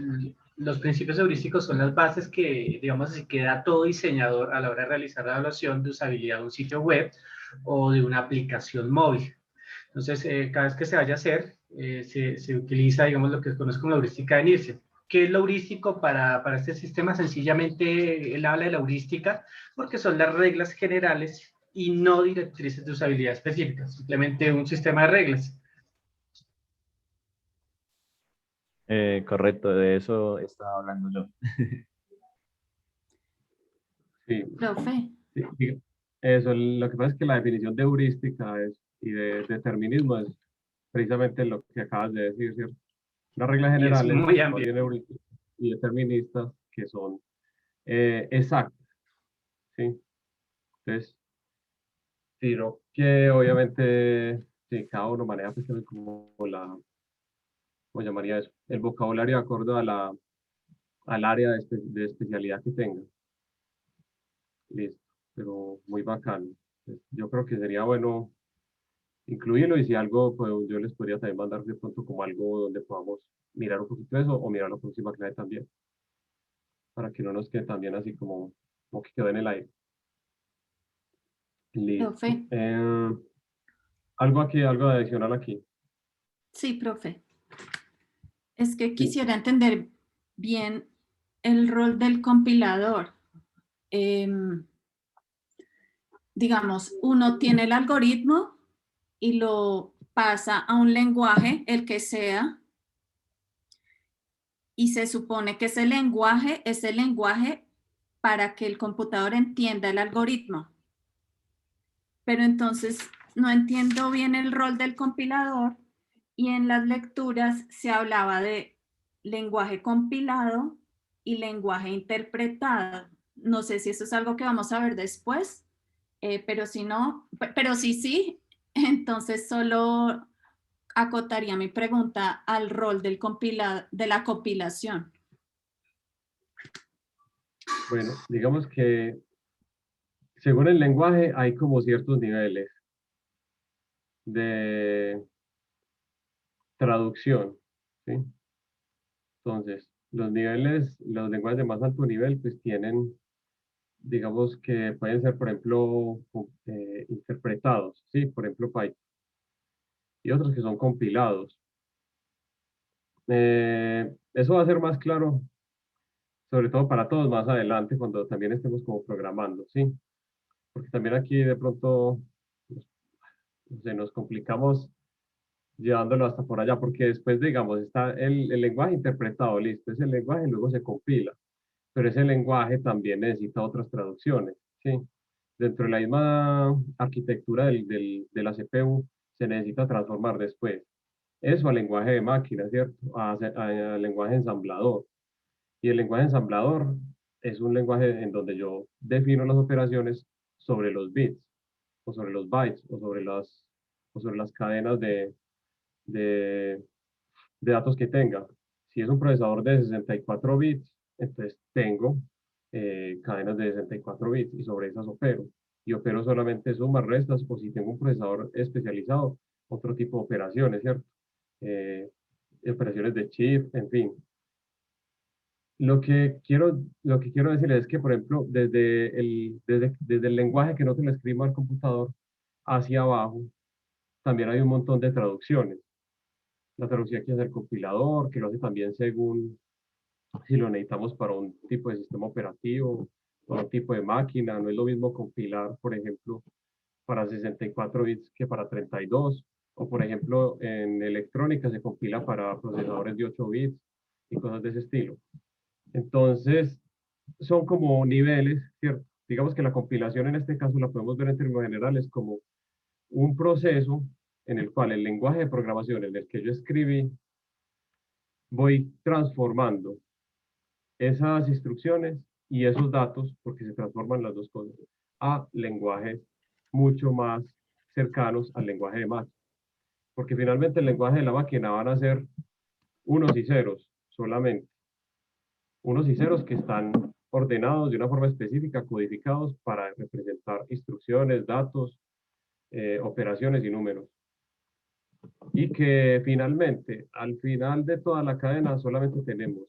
los principios heurísticos son las bases que, digamos así, que da todo diseñador a la hora de realizar la evaluación de usabilidad de un sitio web o de una aplicación móvil. Entonces, cada vez que se vaya a hacer, se utiliza, digamos, lo que se conoce como la heurística de Nielsen. ¿Qué es lo heurístico para este sistema? Sencillamente, él habla de la heurística porque son las reglas generales y no directrices de usabilidad específicas, simplemente un sistema de reglas. Correcto, de eso estaba hablando yo. Sí. Profe. Sí, eso, lo que pasa es que la definición de heurística y de determinismo es precisamente lo que acabas de decir, ¿cierto? Las reglas generales muy son bien heurísticas y deterministas que son exactas, ¿sí? Entonces, sino que obviamente sí, cada uno maneja pues, como ¿cómo llamaría eso? El vocabulario de acuerdo al área de especialidad que tenga. Listo, pero muy bacano. Yo creo que sería bueno incluirlo y si algo, pues yo les podría también mandar de pronto como algo donde podamos mirar un poquito eso o mirar la próxima clase también. para que no nos quede también así como que quedó en el aire. Listo. Profe. Algo adicional aquí. Sí, profe. Es que quisiera entender bien el rol del compilador. Digamos, uno tiene el algoritmo y lo pasa a un lenguaje, el que sea, y se supone que ese lenguaje es el lenguaje para que el computador entienda el algoritmo. Pero entonces no entiendo bien el rol del compilador y en las lecturas se hablaba de lenguaje compilado y lenguaje interpretado. No sé si eso es algo que vamos a ver después, pero si no, pero sí, entonces solo acotaría mi pregunta al rol del de la compilación. Bueno, digamos que según el lenguaje hay como ciertos niveles de traducción, ¿sí? Entonces, los lenguajes de más alto nivel, pues tienen, digamos que pueden ser, por ejemplo, interpretados, ¿sí? Por ejemplo, Python. Y otros que son compilados. Eso va a ser más claro, sobre todo para todos más adelante, cuando también estemos como programando, ¿sí? Porque también aquí de pronto nos complicamos llevándolo hasta por allá, porque después, digamos, está el lenguaje interpretado, listo, ese lenguaje luego se compila, pero ese lenguaje también necesita otras traducciones, ¿sí? Dentro de la misma arquitectura de la CPU se necesita transformar después eso al lenguaje de máquina, ¿cierto? Al lenguaje ensamblador. Y el lenguaje ensamblador es un lenguaje en donde yo defino las operaciones sobre los bits, o sobre los bytes, o sobre las cadenas de datos que tenga. Si es un procesador de 64 bits, entonces tengo cadenas de 64 bits y sobre esas opero. Y opero solamente sumas, restas, o si tengo un procesador especializado, otro tipo de operaciones, ¿cierto? Operaciones de chip, en fin. Lo que quiero decir es que, por ejemplo, desde el lenguaje que no se le escriba al computador hacia abajo, también hay un montón de traducciones. La traducción que hace el compilador, que lo hace también según si lo necesitamos para un tipo de sistema operativo o un tipo de máquina. No es lo mismo compilar, por ejemplo, para 64 bits que para 32. O, por ejemplo, en electrónica se compila para procesadores de 8 bits y cosas de ese estilo. Entonces, son como niveles, ¿cierto? Digamos que la compilación en este caso la podemos ver en términos generales como un proceso en el cual el lenguaje de programación en el que yo escribí, voy transformando esas instrucciones y esos datos, porque se transforman las dos cosas, a lenguajes mucho más cercanos al lenguaje de máquina. Porque finalmente el lenguaje de la máquina van a ser unos y ceros solamente. Unos y ceros que están ordenados de una forma específica, codificados para representar instrucciones, datos, operaciones y números. Y que finalmente, al final de toda la cadena, solamente tenemos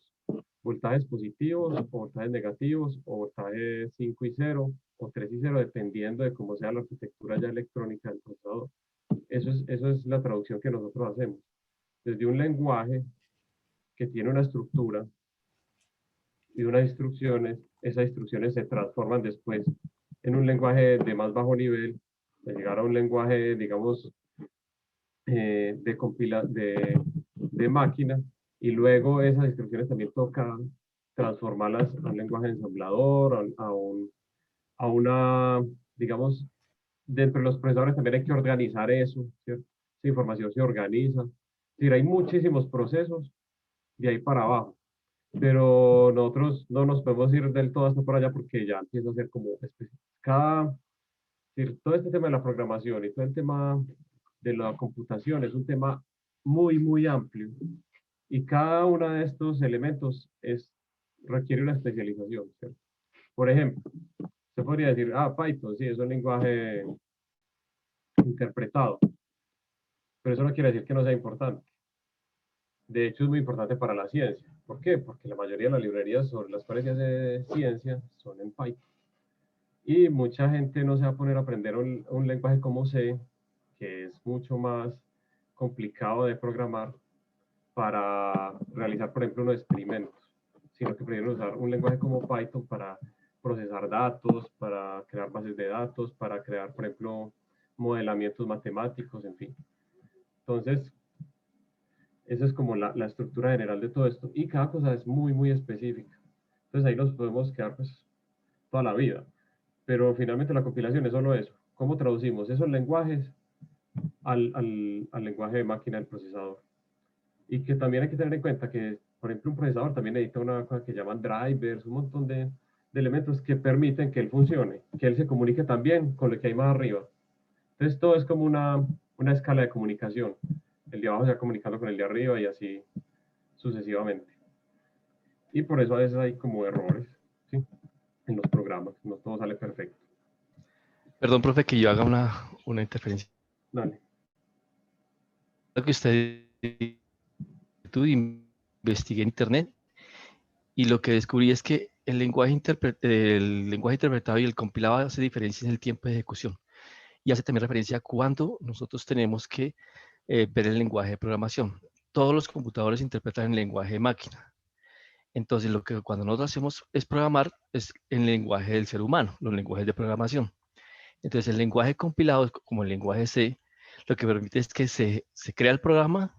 voltajes positivos, o voltajes negativos, o voltajes 5 y 0, o 3 y 0, dependiendo de cómo sea la arquitectura ya electrónica del procesador. Eso es la traducción que nosotros hacemos. Desde un lenguaje que tiene una estructura y unas instrucciones, esas instrucciones se transforman después en un lenguaje de más bajo nivel, de llegar a un lenguaje, digamos, de máquina, y luego esas instrucciones también toca transformarlas a un lenguaje ensamblador, a una, digamos, dentro de los procesadores también hay que organizar eso, ¿cierto? Esa información se organiza. Es decir, hay muchísimos procesos de ahí para abajo, pero nosotros no nos podemos ir del todo hasta por allá porque ya empieza a ser como todo este tema de la programación y todo el tema de la computación es un tema muy, muy amplio. Y cada uno de estos elementos requiere una especialización, ¿cierto? Por ejemplo, se podría decir, Python, sí, es un lenguaje interpretado, pero eso no quiere decir que no sea importante. De hecho, es muy importante para la ciencia. ¿Por qué? Porque la mayoría de las librerías sobre las cuales se hace ciencia son en Python. Y mucha gente no se va a poner a aprender un lenguaje como C, que es mucho más complicado de programar para realizar, por ejemplo, unos experimentos, sino que prefieren usar un lenguaje como Python para procesar datos, para crear bases de datos, para crear, por ejemplo, modelamientos matemáticos, en fin. Entonces, esa es como la estructura general de todo esto. Y cada cosa es muy, muy específica. Entonces ahí nos podemos quedar pues toda la vida. Pero finalmente la compilación es solo eso. ¿Cómo traducimos esos lenguajes al lenguaje de máquina del procesador? Y que también hay que tener en cuenta que, por ejemplo, un procesador también necesita una cosa que llaman drivers, un montón de elementos que permiten que él funcione, que él se comunique también con lo que hay más arriba. Entonces todo es como una escala de comunicación. El de abajo se va comunicando con el de arriba y así sucesivamente. Y por eso a veces hay como errores, ¿sí? En los programas, no todo sale perfecto. Perdón, profe, que yo haga una interferencia. Dale. Lo que usted investigué en internet y lo que descubrí es que el lenguaje interpretado y el compilado hace diferencia en el tiempo de ejecución y hace también referencia a cuándo nosotros tenemos que ver el lenguaje de programación. Todos los computadores interpretan el lenguaje de máquina. Entonces, cuando nosotros hacemos es programar es en el lenguaje del ser humano, los lenguajes de programación. Entonces, el lenguaje compilado, como el lenguaje C, lo que permite es que se crea el programa,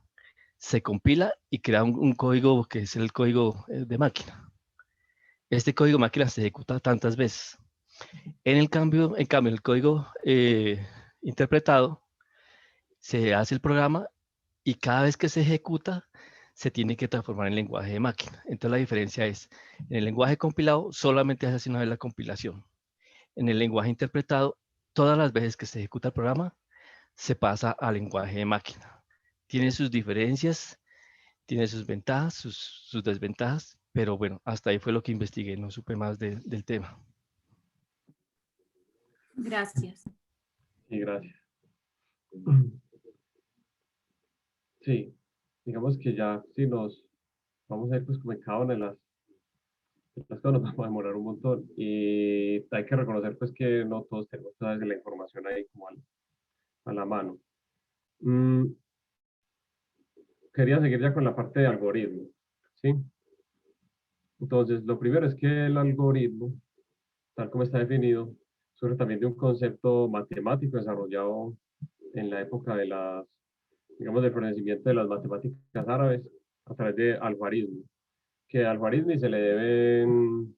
se compila y crea un código que es el código de máquina. Este código de máquina se ejecuta tantas veces. En cambio, el código interpretado, se hace el programa y cada vez que se ejecuta, se tiene que transformar en lenguaje de máquina. Entonces la diferencia es, en el lenguaje compilado solamente se hace una vez la compilación. En el lenguaje interpretado, todas las veces que se ejecuta el programa, se pasa al lenguaje de máquina. Tiene sus diferencias, tiene sus ventajas, sus desventajas, pero bueno, hasta ahí fue lo que investigué, no supe más del tema. Gracias. Sí, gracias. Sí, digamos que ya si nos vamos a ir pues como en cada una de las cosas nos vamos a demorar un montón y hay que reconocer pues que no todos tenemos toda la información ahí como a la mano. Quería seguir ya con la parte de algoritmo, ¿sí? Entonces, lo primero es que el algoritmo, tal como está definido, surge también de un concepto matemático desarrollado en la época de digamos, del florecimiento de las matemáticas árabes a través de Al-Khwarizmi, que a Al-Khwarizmi se le deben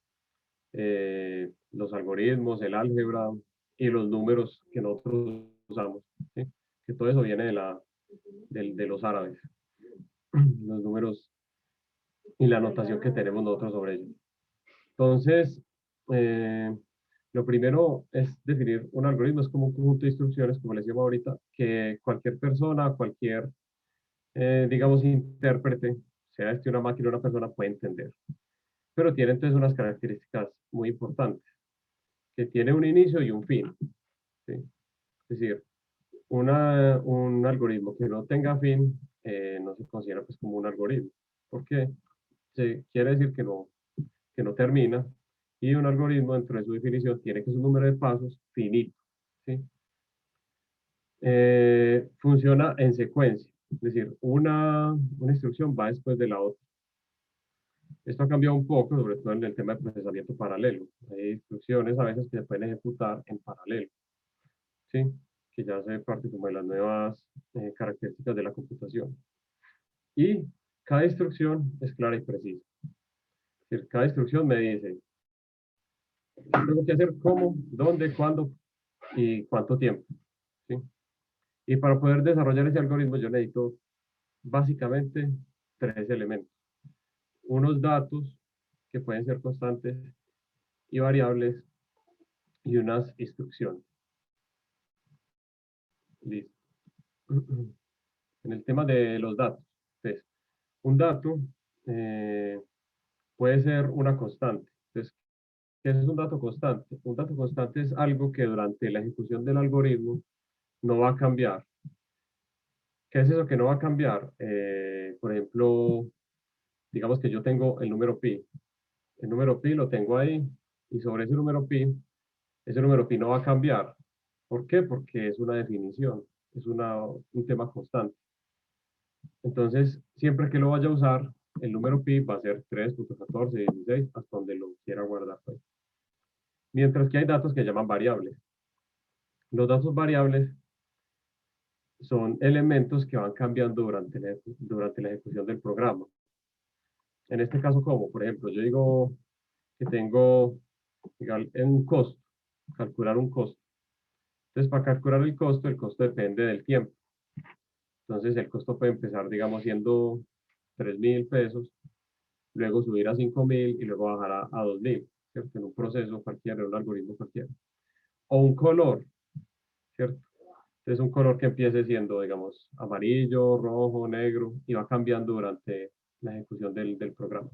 los algoritmos, el álgebra y los números que nosotros usamos, ¿sí? Que todo eso viene de los árabes, los números y la notación que tenemos nosotros sobre ellos. Entonces, lo primero es definir un algoritmo, es como un conjunto de instrucciones, como les decía ahorita, que cualquier persona, cualquier, digamos, intérprete, sea una máquina o una persona, puede entender. Pero tiene entonces unas características muy importantes, que tiene un inicio y un fin, ¿sí? Es decir, un algoritmo que no tenga fin no se considera pues como un algoritmo, porque quiere decir que no termina, y un algoritmo dentro de su definición tiene que ser un número de pasos finito, ¿sí? Funciona en secuencia, es decir, una instrucción va después de la otra. Esto ha cambiado un poco, sobre todo en el tema de procesamiento paralelo. Hay instrucciones a veces que se pueden ejecutar en paralelo, ¿sí? Que ya hace parte como de las nuevas características de la computación. Y cada instrucción es clara y precisa. Es decir, cada instrucción me dice, tengo que hacer cómo, dónde, cuándo y cuánto tiempo, ¿sí? Y para poder desarrollar ese algoritmo yo necesito básicamente 3 elementos. Unos datos que pueden ser constantes y variables y unas instrucciones. Listo. En el tema de los datos, pues, un dato puede ser una constante. Entonces, ¿qué es un dato constante? Un dato constante es algo que durante la ejecución del algoritmo no va a cambiar. ¿Qué es eso que no va a cambiar? Por ejemplo, digamos que yo tengo el número pi. El número pi lo tengo ahí y sobre ese número pi no va a cambiar. ¿Por qué? Porque es una definición, es un tema constante. Entonces, siempre que lo vaya a usar, el número pi va a ser 3.14, 16, hasta donde lo quiera guardar. Pues. Mientras que hay datos que llaman variables. Los datos variables son elementos que van cambiando durante la ejecución del programa. En este caso, ¿cómo? Por ejemplo, yo digo que tengo un costo, calcular un costo. Entonces, para calcular el costo depende del tiempo. Entonces, el costo puede empezar, digamos, siendo 3.000 pesos, luego subir a 5.000 y luego bajar a 2.000, ¿cierto? En un proceso cualquiera, en un algoritmo cualquiera. O un color, ¿cierto? Entonces, un color que empiece siendo, digamos, amarillo, rojo, negro, y va cambiando durante la ejecución del programa.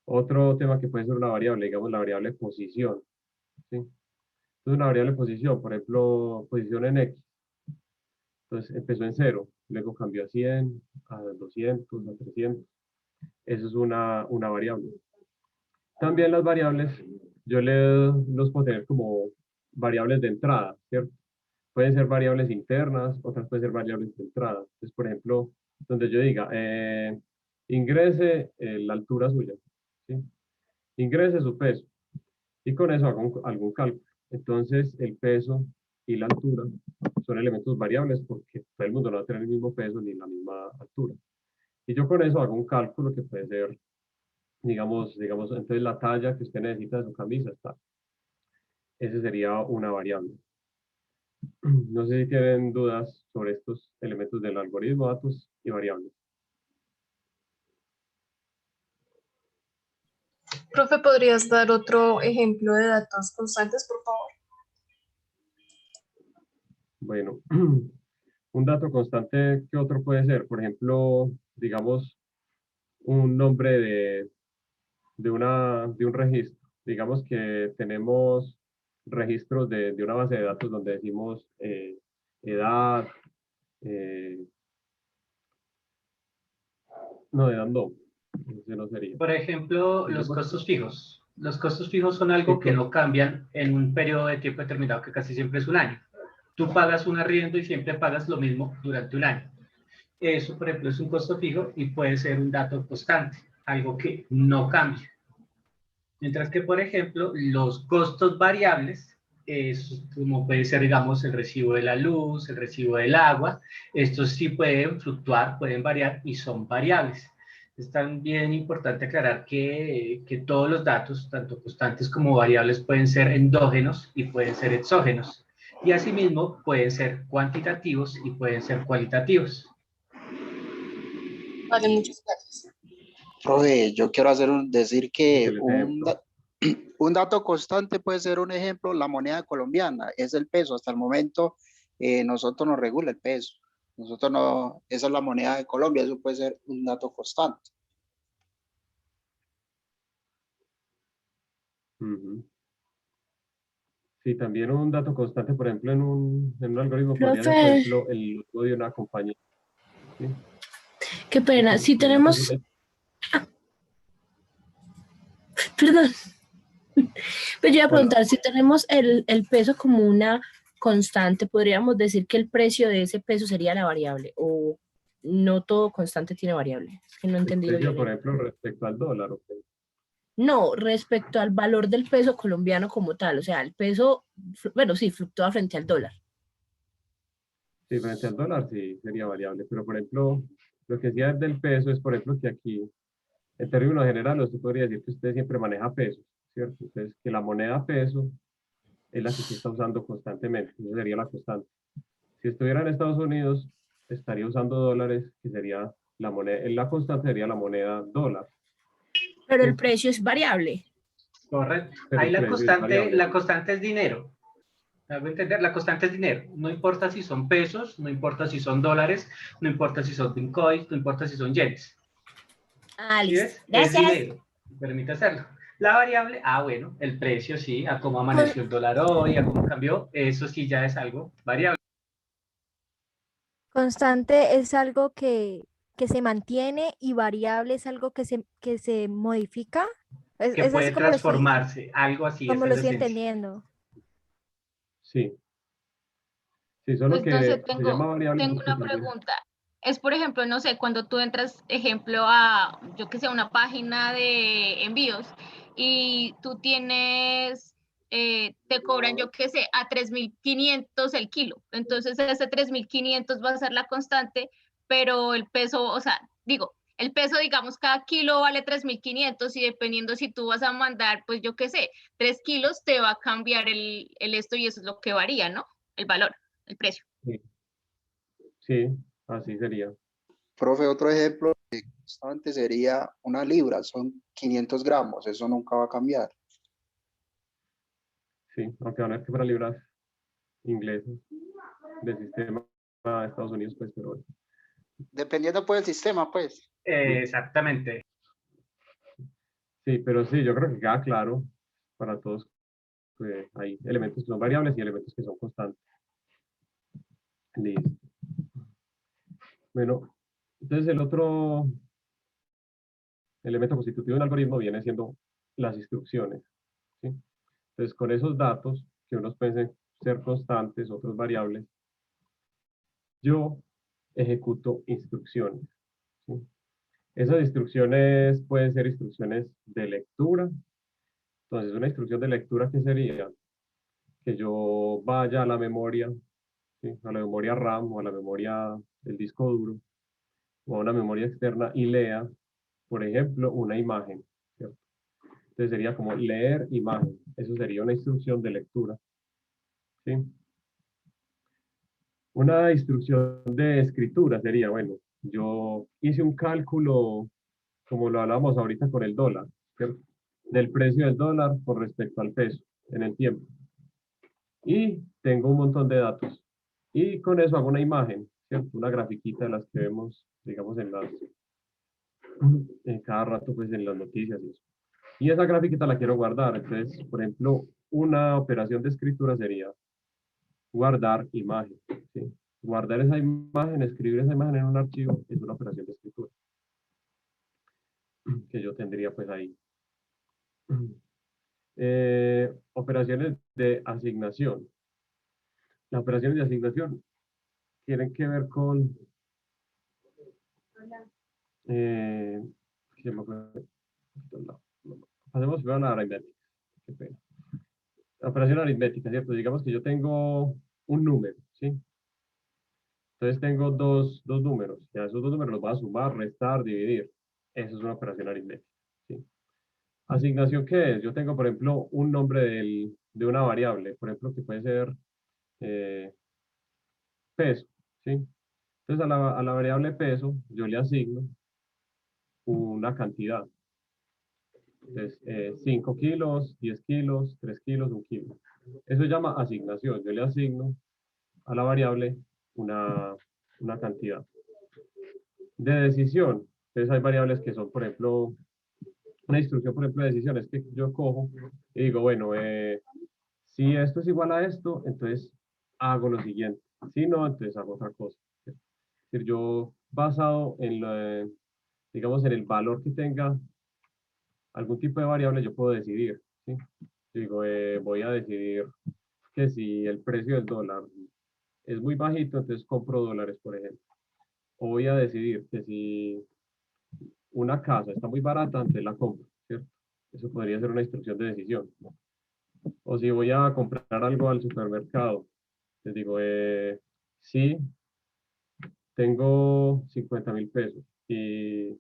Otro tema que puede ser una variable, digamos, la variable posición, ¿sí? Entonces, una variable posición, por ejemplo, posición en X. Entonces, empezó en 0, luego cambió a 100, a 200, a 300. Eso es una variable. También las variables, yo los puedo tener como variables de entrada, ¿cierto? Pueden ser variables internas, otras pueden ser variables de entrada. Entonces, por ejemplo, donde yo diga, ingrese la altura suya, ¿sí? Ingrese su peso. Y con eso hago algún cálculo. Entonces, el peso y la altura son elementos variables porque todo el mundo no va a tener el mismo peso ni la misma altura. Y yo con eso hago un cálculo que puede ser, digamos, entonces la talla que usted necesita de su camisa está. Ese sería una variable. No sé si tienen dudas sobre estos elementos del algoritmo, datos y variables. Profe, ¿podrías dar otro ejemplo de datos constantes, por favor? Bueno, un dato constante, ¿qué otro puede ser? Por ejemplo, digamos, un nombre de un registro. Digamos que tenemos registros de una base de datos donde decimos edad, no, edad no, ese no sería. Por ejemplo, los costos fijos. Los costos fijos son algo que no cambian en un periodo de tiempo determinado, que casi siempre es un año. Tú pagas un arriendo y siempre pagas lo mismo durante un año. Eso, por ejemplo, es un costo fijo y puede ser un dato constante, algo que no cambia. Mientras que, por ejemplo, los costos variables, como puede ser, digamos, el recibo de la luz, el recibo del agua, estos sí pueden fluctuar, pueden variar y son variables. Es también importante aclarar que todos los datos, tanto constantes como variables, pueden ser endógenos y pueden ser exógenos. Y asimismo pueden ser cuantitativos y pueden ser cualitativos. Vale, muchas gracias. Profe, yo quiero decir que un dato constante puede ser, un ejemplo, la moneda colombiana, es el peso. Hasta el momento nosotros nos regula el peso. Nosotros no, esa es la moneda de Colombia, eso puede ser un dato constante. Sí, también un dato constante, por ejemplo, en un algoritmo Profe. podría ser, por ejemplo, el logo de una compañía. ¿Sí? Qué pena, si tenemos... Perdón. Pero yo iba a preguntar, si tenemos el peso como una constante, ¿podríamos decir que el precio de ese peso sería la variable? ¿O no todo constante tiene variable? Es que no he entendido bien. Por ejemplo, respecto al dólar. Okay. No, respecto al valor del peso colombiano como tal. O sea, el peso, bueno, sí, fluctúa frente al dólar. Sí, frente al dólar sí sería variable. Pero, por ejemplo, lo que decía del peso es, por ejemplo, que aquí, en términos generales, usted podría decir que usted siempre maneja pesos, ¿cierto? Entonces, que la moneda peso es la que se está usando constantemente. Esa sería la constante. Si estuviera en Estados Unidos, estaría usando dólares, que sería la moneda, la constante sería la moneda dólar. Pero el precio es variable. Correcto. Pero Ahí el precio es la constante es dinero. ¿Me hago entender? La constante es dinero. No importa si son pesos, no importa si son dólares, no importa si son bitcoins, no importa si son yenes. Ah, listo. Gracias. Es dinero. Permite hacerlo. La variable, bueno, el precio sí, a cómo amaneció el dólar hoy, a cómo cambió, eso sí ya es algo variable. Constante es algo que que se mantiene y variable es algo que se modifica. Que Es puede así como transformarse, algo así, como esa es lo la estoy esencia. entendiendo. Sí, sí, solo Pues no sé, que se llama variable tengo porque una también. pregunta. Es, por ejemplo, no sé, cuando tú entras, ejemplo, a, yo que sé, una página de envíos y tú tienes, te cobran, yo que sé, a 3.500 el kilo. Entonces, ese 3.500 va a ser la constante, pero el peso, o sea, digo, el peso, digamos, cada kilo vale 3.500 y dependiendo si tú vas a mandar, pues yo qué sé, 3 kilos, te va a cambiar el esto y eso es lo que varía, ¿no? El valor, el precio. Sí, sí, así sería. Profe, otro ejemplo constante sería una libra, son 500 gramos, eso nunca va a cambiar. Sí, aunque van a ver que para libras inglesas del sistema de Estados Unidos, pues, pero bueno. Dependiendo pues del sistema, pues. Exactamente. Sí, pero sí, yo creo que queda claro para todos que hay elementos que son variables y elementos que son constantes. Listo. Bueno, entonces el otro elemento constitutivo de un algoritmo viene siendo las instrucciones, ¿sí? Entonces, con esos datos, que unos pueden ser constantes, otros variables, yo ejecuto instrucciones, ¿sí? Esas instrucciones pueden ser instrucciones de lectura. Entonces, una instrucción de lectura, ¿qué sería? Que yo vaya a la memoria, ¿sí? A la memoria RAM o a la memoria del disco duro o a una memoria externa y lea, por ejemplo, una imagen, ¿cierto? Entonces sería como leer imagen. Eso sería una instrucción de lectura, ¿sí? Una instrucción de escritura sería, bueno, yo hice un cálculo, como lo hablábamos ahorita con el dólar, ¿cierto? Del precio del dólar con respecto al peso en el tiempo. Y tengo un montón de datos. Y con eso hago una imagen, ¿cierto? Una grafiquita de las que vemos, digamos, en cada rato, pues, en las noticias y eso. Y esa grafiquita la quiero guardar. Entonces, por ejemplo, una operación de escritura sería guardar imagen, ¿sí? Guardar esa imagen, escribir esa imagen en un archivo, es una operación de escritura que yo tendría pues ahí. Operaciones de asignación. Las operaciones de asignación tienen que ver con... ¿qué me acuerdo? No, pasemos primero a la aritmética. Qué pena. La operación aritmética, ¿cierto? Digamos que yo tengo un número, ¿sí? Entonces tengo dos números. Ya esos dos números los voy a sumar, restar, dividir. Eso es una operación aritmética, ¿sí? Asignación, ¿qué es? Yo tengo, por ejemplo, un nombre de una variable, por ejemplo, que puede ser peso, ¿sí? Entonces a la variable peso yo le asigno una cantidad. Entonces, 5 kilos, 10 kilos, 3 kilos, 1 kilo. Eso se llama asignación. Yo le asigno a la variable una cantidad. De decisión. Entonces hay variables que son, por ejemplo, una instrucción, por ejemplo, de decisión es que yo cojo y digo, bueno, si esto es igual a esto, entonces hago lo siguiente. Si no, entonces hago otra cosa. Es decir, yo basado en, digamos, en el valor que tenga algún tipo de variable, yo puedo decidir, ¿sí? Digo, voy a decidir que si el precio del dólar es muy bajito, entonces compro dólares, por ejemplo. O voy a decidir que si una casa está muy barata, entonces la compro, ¿cierto? Eso podría ser una instrucción de decisión, ¿no? O si voy a comprar algo al supermercado, les digo, sí, tengo 50.000 pesos y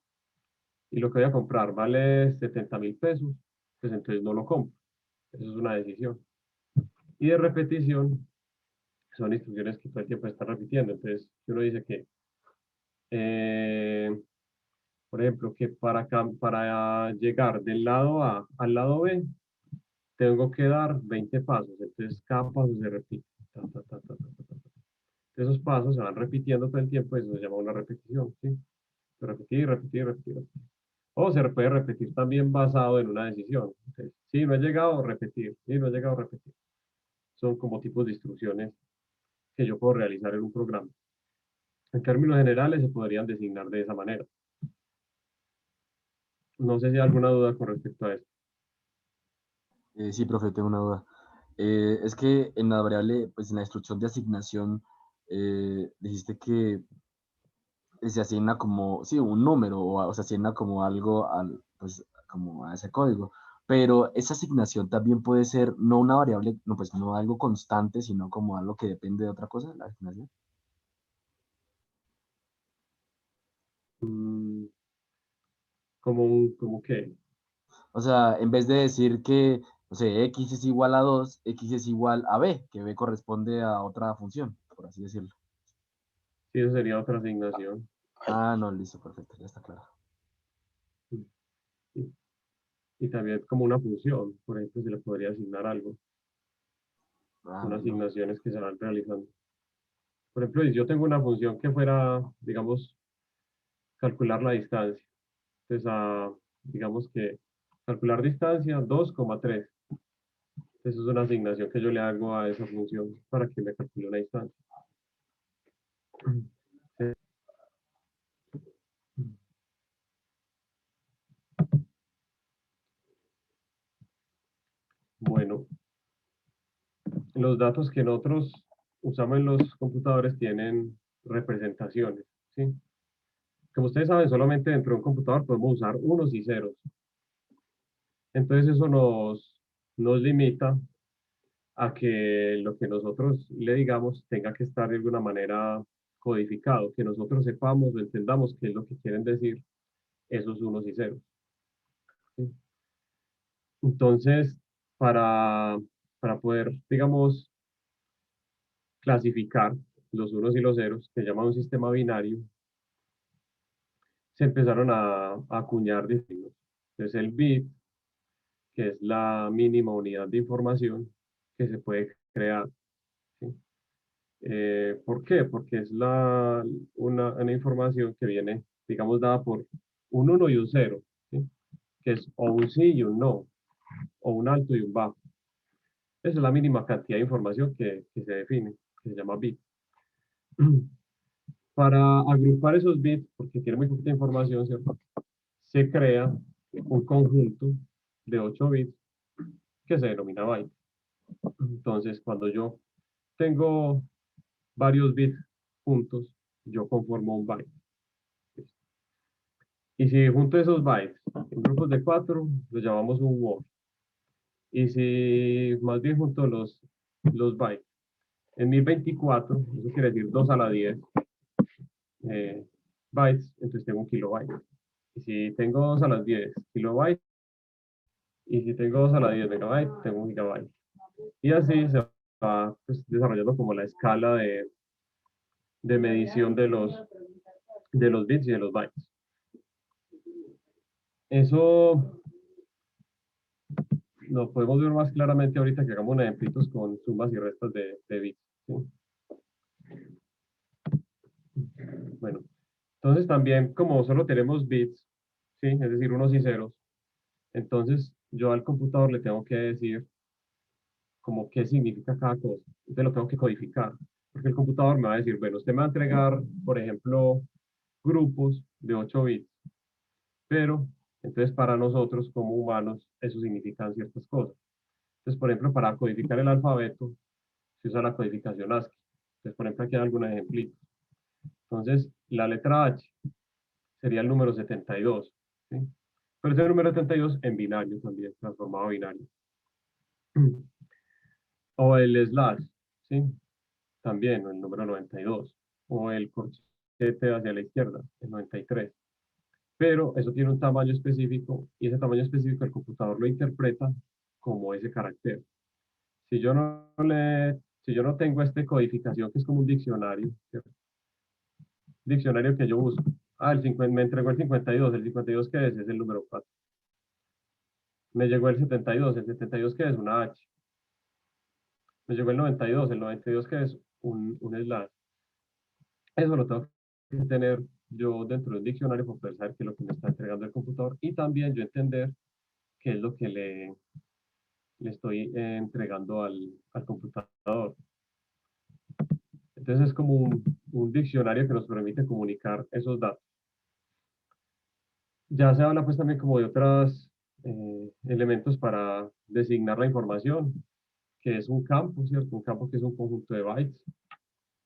lo que voy a comprar vale 70.000 pesos, pues entonces no lo compro. Eso es una decisión. Y de repetición, son instrucciones que todo el tiempo están repitiendo. Entonces, si uno dice que, por ejemplo, que para llegar del lado A al lado B, tengo que dar 20 pasos. Entonces, cada paso se repite. Ta, ta, ta, ta, ta, ta, ta. Esos pasos se van repitiendo todo el tiempo, eso se llama una repetición, ¿sí? Repetir, repetir, repetir, repetir. O se puede repetir también basado en una decisión. Entonces, si no he llegado, repetir. Si no he llegado, repetir. Son como tipos de instrucciones que yo puedo realizar en un programa. En términos generales se podrían designar de esa manera. No sé si hay alguna duda con respecto a esto. Sí, profe, tengo una duda. Es que en la variable, pues en la instrucción de asignación, dijiste que se asigna como, sí, un número o se asigna como algo al, pues, como a ese código. Pero esa asignación también puede ser no una variable, no, pues no algo constante, sino como algo que depende de otra cosa, la asignación. ¿Cómo qué? O sea, en vez de decir que, no sé, x es igual a 2, x es igual a b, que b corresponde a otra función, por así decirlo. Sí, eso sería otra asignación. Ah, no, listo, perfecto, ya está claro. Y también como una función, por ejemplo, se le podría asignar algo. Ah, Son bueno. asignaciones que se van realizando. Por ejemplo, si yo tengo una función que fuera, digamos, calcular la distancia. Entonces, digamos que calcular distancia 2,3. Eso es una asignación que yo le hago a esa función para que me calcule una distancia. Bueno, los datos que nosotros usamos en los computadores tienen representaciones, ¿sí? Como ustedes saben, solamente dentro de un computador podemos usar unos y ceros. Entonces eso nos limita a que lo que nosotros le digamos tenga que estar de alguna manera codificado, que nosotros sepamos o entendamos qué es lo que quieren decir esos unos y ceros. ¿Sí? Entonces, para poder, digamos, clasificar los unos y los ceros, que se llama un sistema binario, se empezaron a acuñar distintos. Entonces el bit, que es la mínima unidad de información que se puede crear. ¿Sí? ¿Por qué? Porque es una información que viene, digamos, dada por un 1 y un 0, ¿sí? Que es o un sí y un no, o un alto y un bajo. Esa es la mínima cantidad de información que se define, que se llama bit. Para agrupar esos bits, porque tiene muy poquita información, ¿cierto? Se crea un conjunto de 8 bits que se denomina byte. Entonces, cuando yo tengo varios bits juntos, yo conformo un byte. Y si junto esos bytes en grupos de 4, los llamamos un word. Y si más bien junto los bytes en 1024, eso quiere decir 2 a la 10 bytes, entonces tengo un kilobyte. Y si tengo 2 a las 10 kilobytes, y si tengo 2 a la 10 megabytes, tengo un gigabyte. Y así se va pues, desarrollando como la escala de medición de los bits y de los bytes. Eso lo podemos ver más claramente ahorita que hagamos ejemplitos con sumas y restas de bits. ¿Sí? Bueno, entonces también como solo tenemos bits, ¿sí? Es decir, unos y ceros, entonces yo al computador le tengo que decir como qué significa cada cosa. Entonces lo tengo que codificar, porque el computador me va a decir, bueno, usted me va a entregar, por ejemplo, grupos de 8 bits, pero entonces para nosotros como humanos eso significan ciertas cosas. Entonces, por ejemplo, para codificar el alfabeto se usa la codificación ASCII. Entonces, por ejemplo, aquí hay algunos ejemplitos. Entonces, la letra H sería el número 72, ¿sí? Pero ese número 72 en binario también, transformado a binario. O el slash, ¿sí? También, o el número 92. O el corchete hacia la izquierda, el 93. Pero eso tiene un tamaño específico y ese tamaño específico el computador lo interpreta como ese carácter. Si yo no tengo esta codificación que es como un diccionario, ¿cierto? Diccionario que yo busco. Me entregó el 52. ¿El 52 qué es? Es el número 4. Me llegó el 72. ¿El 72 qué es? Una H. Me llegó el 92. ¿El 92 qué es? Un slash. Eso lo tengo que tener yo dentro del diccionario para poder saber qué es lo que me está entregando el computador y también yo entender qué es lo que le estoy entregando al computador. Entonces es como un diccionario que nos permite comunicar esos datos. Ya se habla pues también como de otros elementos para designar la información, que es un campo, ¿cierto? Un campo que es un conjunto de bytes.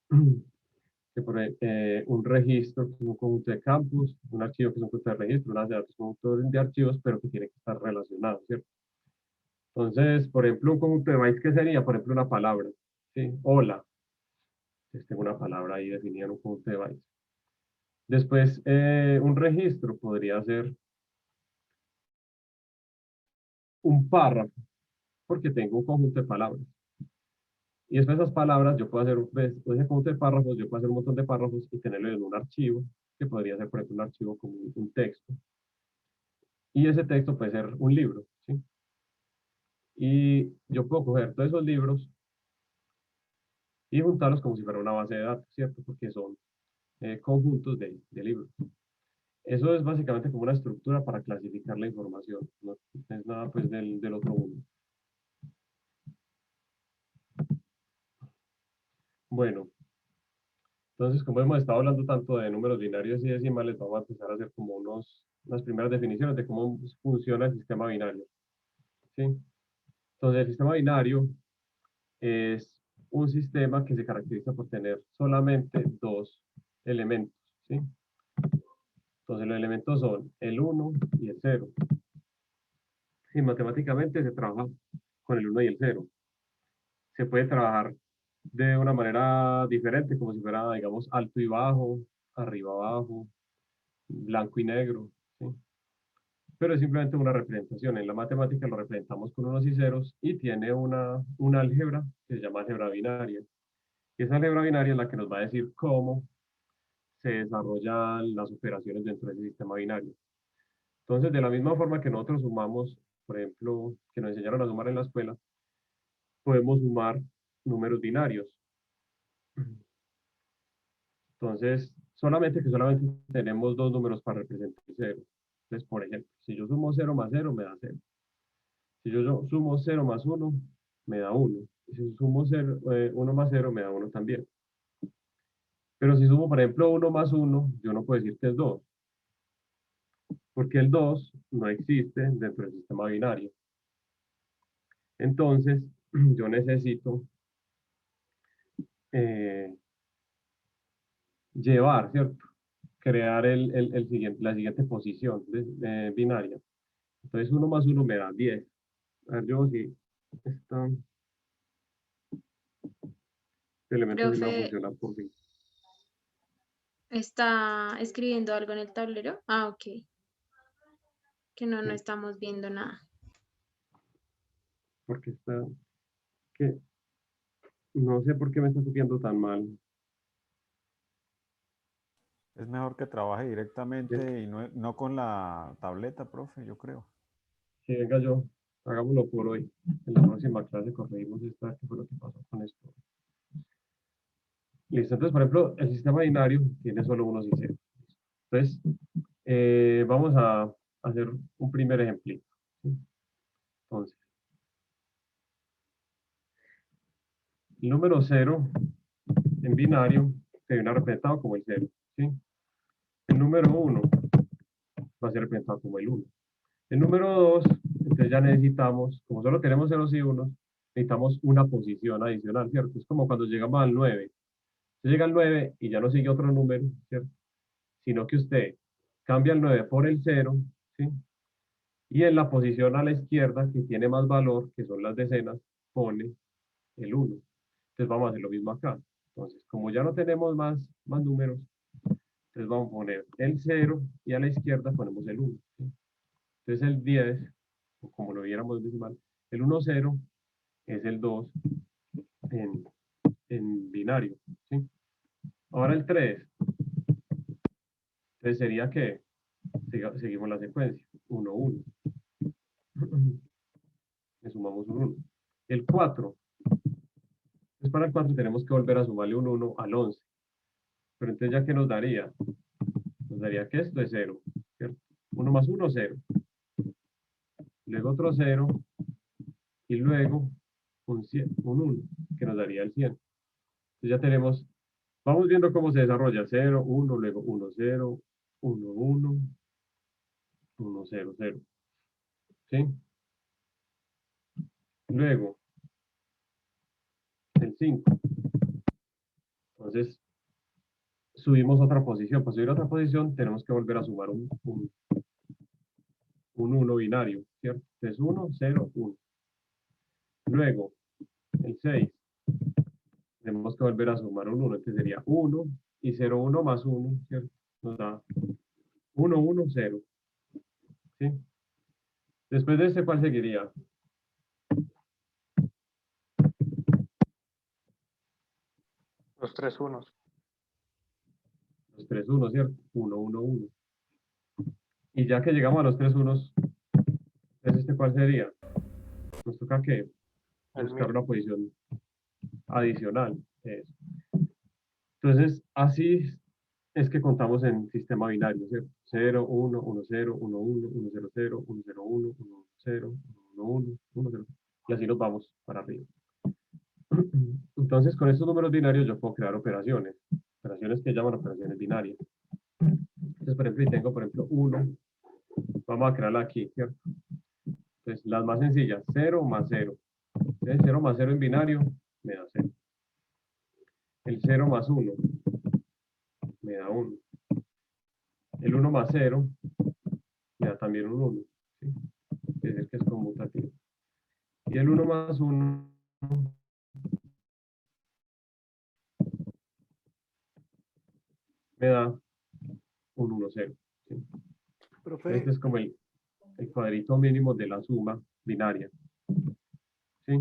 Un registro que es un conjunto de campos, un archivo que es un conjunto de registros, una base de datos es un conjunto de archivos, pero que tiene que estar relacionado, ¿cierto? Entonces, por ejemplo, un conjunto de bytes, ¿qué sería? Por ejemplo, una palabra, ¿sí? Hola. Entonces, tengo una palabra ahí definida en un conjunto de bytes. Después, un registro podría ser un párrafo, porque tengo un conjunto de palabras. Y después de esas palabras, yo puedo hacer ese conjunto de párrafos, yo puedo hacer un montón de párrafos y tenerlo en un archivo, que podría ser, por ejemplo, un archivo como un texto. Y ese texto puede ser un libro, ¿sí? Y yo puedo coger todos esos libros y juntarlos como si fuera una base de datos, ¿cierto? Porque son conjuntos de libros. Eso es básicamente como una estructura para clasificar la información. No es nada pues del otro mundo. Bueno, entonces como hemos estado hablando tanto de números binarios y decimales, vamos a empezar a hacer como unas primeras definiciones de cómo funciona el sistema binario. ¿Sí? Entonces el sistema binario es un sistema que se caracteriza por tener solamente dos elementos. ¿Sí? Entonces los elementos son el 1 y el 0. Y matemáticamente se trabaja con el 1 y el 0. Se puede trabajar de una manera diferente, como si fuera, digamos, alto y bajo, arriba abajo, blanco y negro, ¿sí? Pero es simplemente una representación. En la matemática lo representamos con unos y ceros y tiene una álgebra que se llama álgebra binaria. Y esa álgebra binaria es la que nos va a decir cómo se desarrollan las operaciones dentro de ese sistema binario. Entonces, de la misma forma que nosotros sumamos, por ejemplo, que nos enseñaron a sumar en la escuela, podemos sumar números binarios. Entonces, solamente tenemos dos números para representar 0. Entonces, por ejemplo, si yo sumo 0 más 0, me da 0. Si yo sumo 0 más 1, me da 1. Y si sumo 1 más 0, me da 1 también. Pero si sumo, por ejemplo, 1 más 1, yo no puedo decir que es 2. Porque el 2 no existe dentro del sistema binario. Entonces, yo necesito llevar, ¿cierto? Crear la siguiente posición binaria. Entonces 1 más 1 me da 10. A ver, yo si este elemento sí me va a Profe, funcionar por fin. ¿está escribiendo algo en el tablero? Ah, ok. Que no Sí. estamos viendo nada. Porque que no sé por qué me está copiando tan mal. Es mejor que trabaje directamente y no con la tableta, profe, yo creo. Sí, venga hagámoslo por hoy. En la próxima clase corregimos esta, qué fue lo que pasó con esto. Listo, entonces, por ejemplo, el sistema binario tiene solo unos y ceros. Entonces, vamos a hacer un primer ejemplito. Entonces, el número 0 en binario se viene representado como el 0. ¿Sí? El número 1 va a ser representado como el 1. El número 2, entonces ya necesitamos, como solo tenemos ceros y unos, necesitamos una posición adicional, ¿cierto? Es como cuando llegamos al 9. Usted llega al 9 y ya no sigue otro número, ¿cierto? Sino que usted cambia el 9 por el 0, ¿sí? Y en la posición a la izquierda, que tiene más valor, que son las decenas, pone el 1. Entonces vamos a hacer lo mismo acá. Entonces, como ya no tenemos más números, entonces vamos a poner el 0 y a la izquierda ponemos el 1. ¿Sí? Entonces el 10, o como lo viéramos decimal, el 1, 0 es el 2 en binario. ¿Sí? Ahora el 3. Entonces sería que seguimos la secuencia. 1, 1. Le sumamos un 1. El 4. Entonces para el 4 tenemos que volver a sumarle un 1 al 11. Pero entonces ya que nos daría que esto es 0. ¿Cierto? 1 más 1, 0. Luego otro 0. Y luego un 100, que nos daría el 100. Entonces ya tenemos Vamos viendo cómo se desarrolla. 0, 1, luego 1, 0, 1, 1, 1, 0, 0. ¿Sí? Luego, el 5. Entonces, subimos otra posición. Para subir otra posición, tenemos que volver a sumar un 1 binario, ¿cierto? Entonces, 1, 0, 1. Luego, el 6. Tenemos que volver a sumar un 1, que sería 1 y 0, 1 más 1, ¿cierto? Nos da 1, 1, 0. ¿Sí? Después de este, ¿cuál seguiría? Los 3 unos. Los 3 unos, ¿cierto? 1, 1, 1. Y ya que llegamos a los 3 unos, entonces este ¿cuál sería? Nos toca que buscar una posición adicional. Entonces, así es que contamos en sistema binario, ¿cierto? 0, 1, 1, 0, 1, 1, 1, 0, 0, 1, 0, 1, 1, 0, 1, 1, 1, 0. Y así nos vamos para arriba. Entonces, con estos números binarios yo puedo crear operaciones. Operaciones que llaman operaciones binarias. Entonces, por ejemplo, si tengo, por ejemplo, 1, vamos a crearla aquí, ¿cierto? Entonces, las más sencillas, 0 más 0. Entonces, 0 más 0 en binario me da 0. El 0 más 1 me da 1. El 1 más 0 me da también un 1. ¿Sí? Es decir, que es conmutativo. Y el 1 más 1 me da un 1, 0. ¿Sí? Profe. Este es como el cuadrito mínimo de la suma binaria. ¿Sí?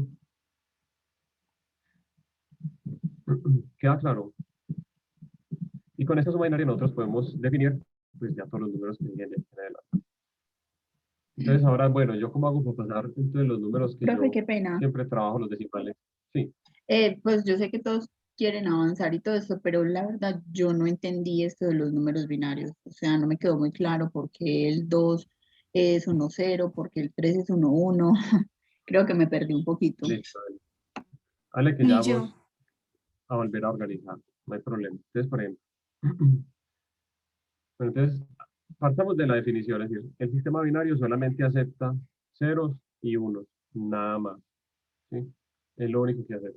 ¿Queda claro? Y con esta suma binaria nosotros podemos definir pues ya todos los números que siguen en adelante. Entonces ahora, bueno, ¿yo cómo hago para pasar entre los números que Profe, yo qué pena. siempre trabajo, los decimales? Sí. Pues yo sé que todos quieren avanzar y todo esto, pero la verdad yo no entendí esto de los números binarios. O sea, no me quedó muy claro por qué el 2 es 1, 0, por qué el 3 es 1, 1. Creo que me perdí un poquito. Listo. Dale que Ni ya yo. vamos a volver a organizar, no hay problema. Entonces, por ejemplo, bueno, entonces, partamos de la definición, es decir, el sistema binario solamente acepta ceros y unos, nada más. ¿Sí? Es lo único que hace.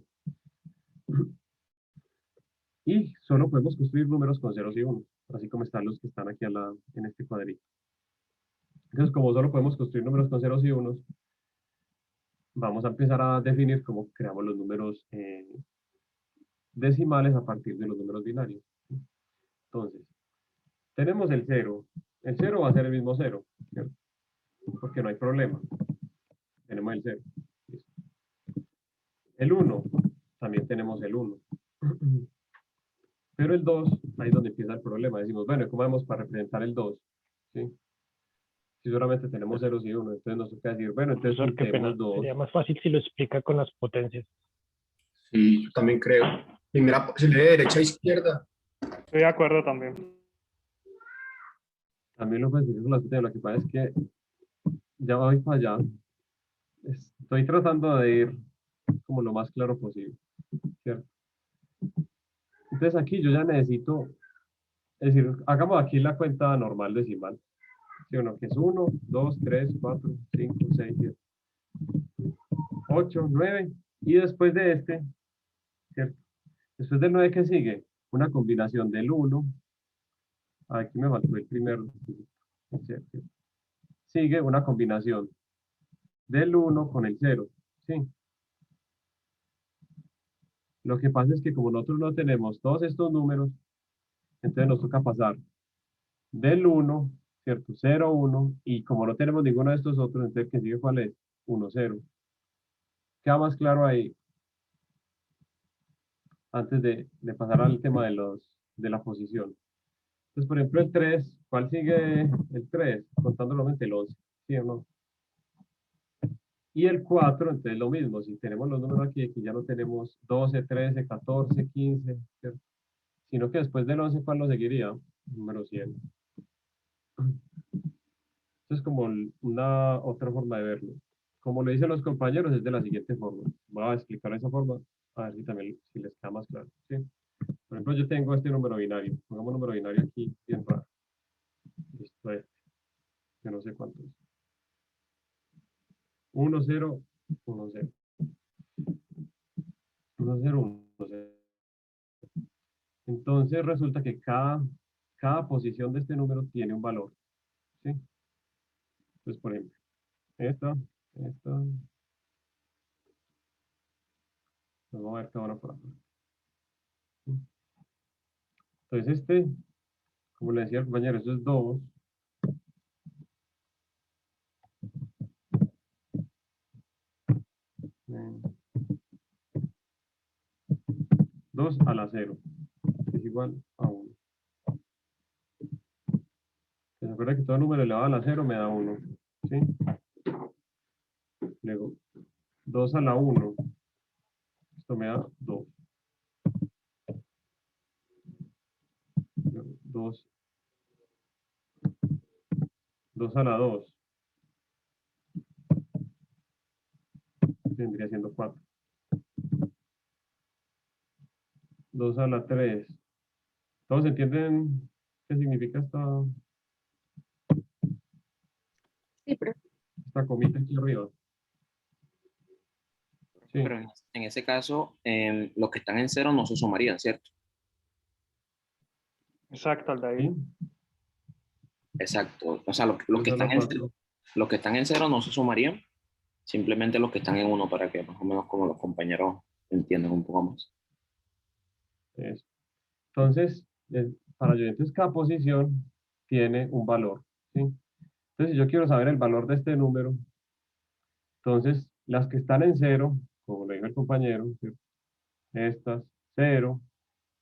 Y solo podemos construir números con ceros y unos, así como están los que están aquí en este cuadrito. Entonces, como solo podemos construir números con ceros y unos, vamos a empezar a definir cómo creamos los números decimales a partir de los números binarios. Entonces, tenemos el 0. El 0 va a ser el mismo 0, ¿cierto? Porque no hay problema. Tenemos el 0. Listo. El 1, también tenemos el 1. Pero el 2, ahí es donde empieza el problema. Decimos, bueno, ¿cómo vamos para representar el 2? ¿Sí? Si solamente tenemos ceros y 1, entonces nos toca decir, bueno, entonces Profesor, qué pena. juntemos 2. Sería más fácil si lo explica con las potencias. Sí, yo también creo. Primera posibilidad de derecha a izquierda. Estoy de acuerdo también. También lo puedes decir con las potencias. Lo que pasa es que ya voy para allá. Estoy tratando de ir como lo más claro posible, ¿cierto? Entonces aquí yo ya necesito, es decir, hagamos aquí la cuenta normal decimal, ¿sí o no? Que es 1, 2, 3, 4, 5, 6, 7, 8, 9, y después de este, ¿cierto? Después del 9, ¿qué sigue? Una combinación del 1, aquí me faltó el primer, ¿cierto? Sigue una combinación del 1 con el 0, ¿sí? Lo que pasa es que como nosotros no tenemos todos estos números, entonces nos toca pasar del 1, ¿cierto? 0, 1, y como no tenemos ninguno de estos otros, entonces ¿qué sigue cuál es? 1, 0. ¿Queda más claro ahí? Antes de pasar al tema de la posición. Entonces, por ejemplo, el 3, ¿cuál sigue el 3? Contándolo el 11, ¿sí o no? Y el 4, entonces lo mismo, si tenemos los números aquí ya no tenemos 12, 13, 14, 15, ¿cierto? Sino que después del 11, ¿cuál lo seguiría? Número 100. Es como una otra forma de verlo. Como lo dicen los compañeros, es de la siguiente forma. Voy a explicar esa forma, a ver si también si les queda más claro. ¿Sí? Por ejemplo, yo tengo este número binario. Pongamos número binario aquí, bien raro. Listo, este. Yo no sé cuánto es. 1, 0, 1, 0. 1, 0, 1, 0. Entonces resulta que cada posición de este número tiene un valor. ¿Sí? Entonces, por ejemplo, esta. Vamos a ver cada una por acá. Entonces este, como le decía el compañero, eso es 2. Dos a la 0, que es igual a 1. ¿Se acuerda que todo número elevado a la 0 me da 1? ¿Sí? Luego, 2 a la 1. Esto me da 2. 2 a la 2. Vendría siendo 4. 2 a la 3. ¿Todos entienden qué significa esta comita aquí arriba? Sí. Pero en ese caso, los que están en 0 no se sumarían, ¿cierto? Exacto, Aldair. Exacto. O sea, los que están en 0 no se sumarían, simplemente los que están en 1 para que más o menos como los compañeros entiendan un poco más. Eso. Entonces, para ayudantes cada posición tiene un valor. ¿Sí? Entonces, si yo quiero saber el valor de este número, entonces las que están en 0, como le dijo el compañero, ¿cierto? Estas, 0.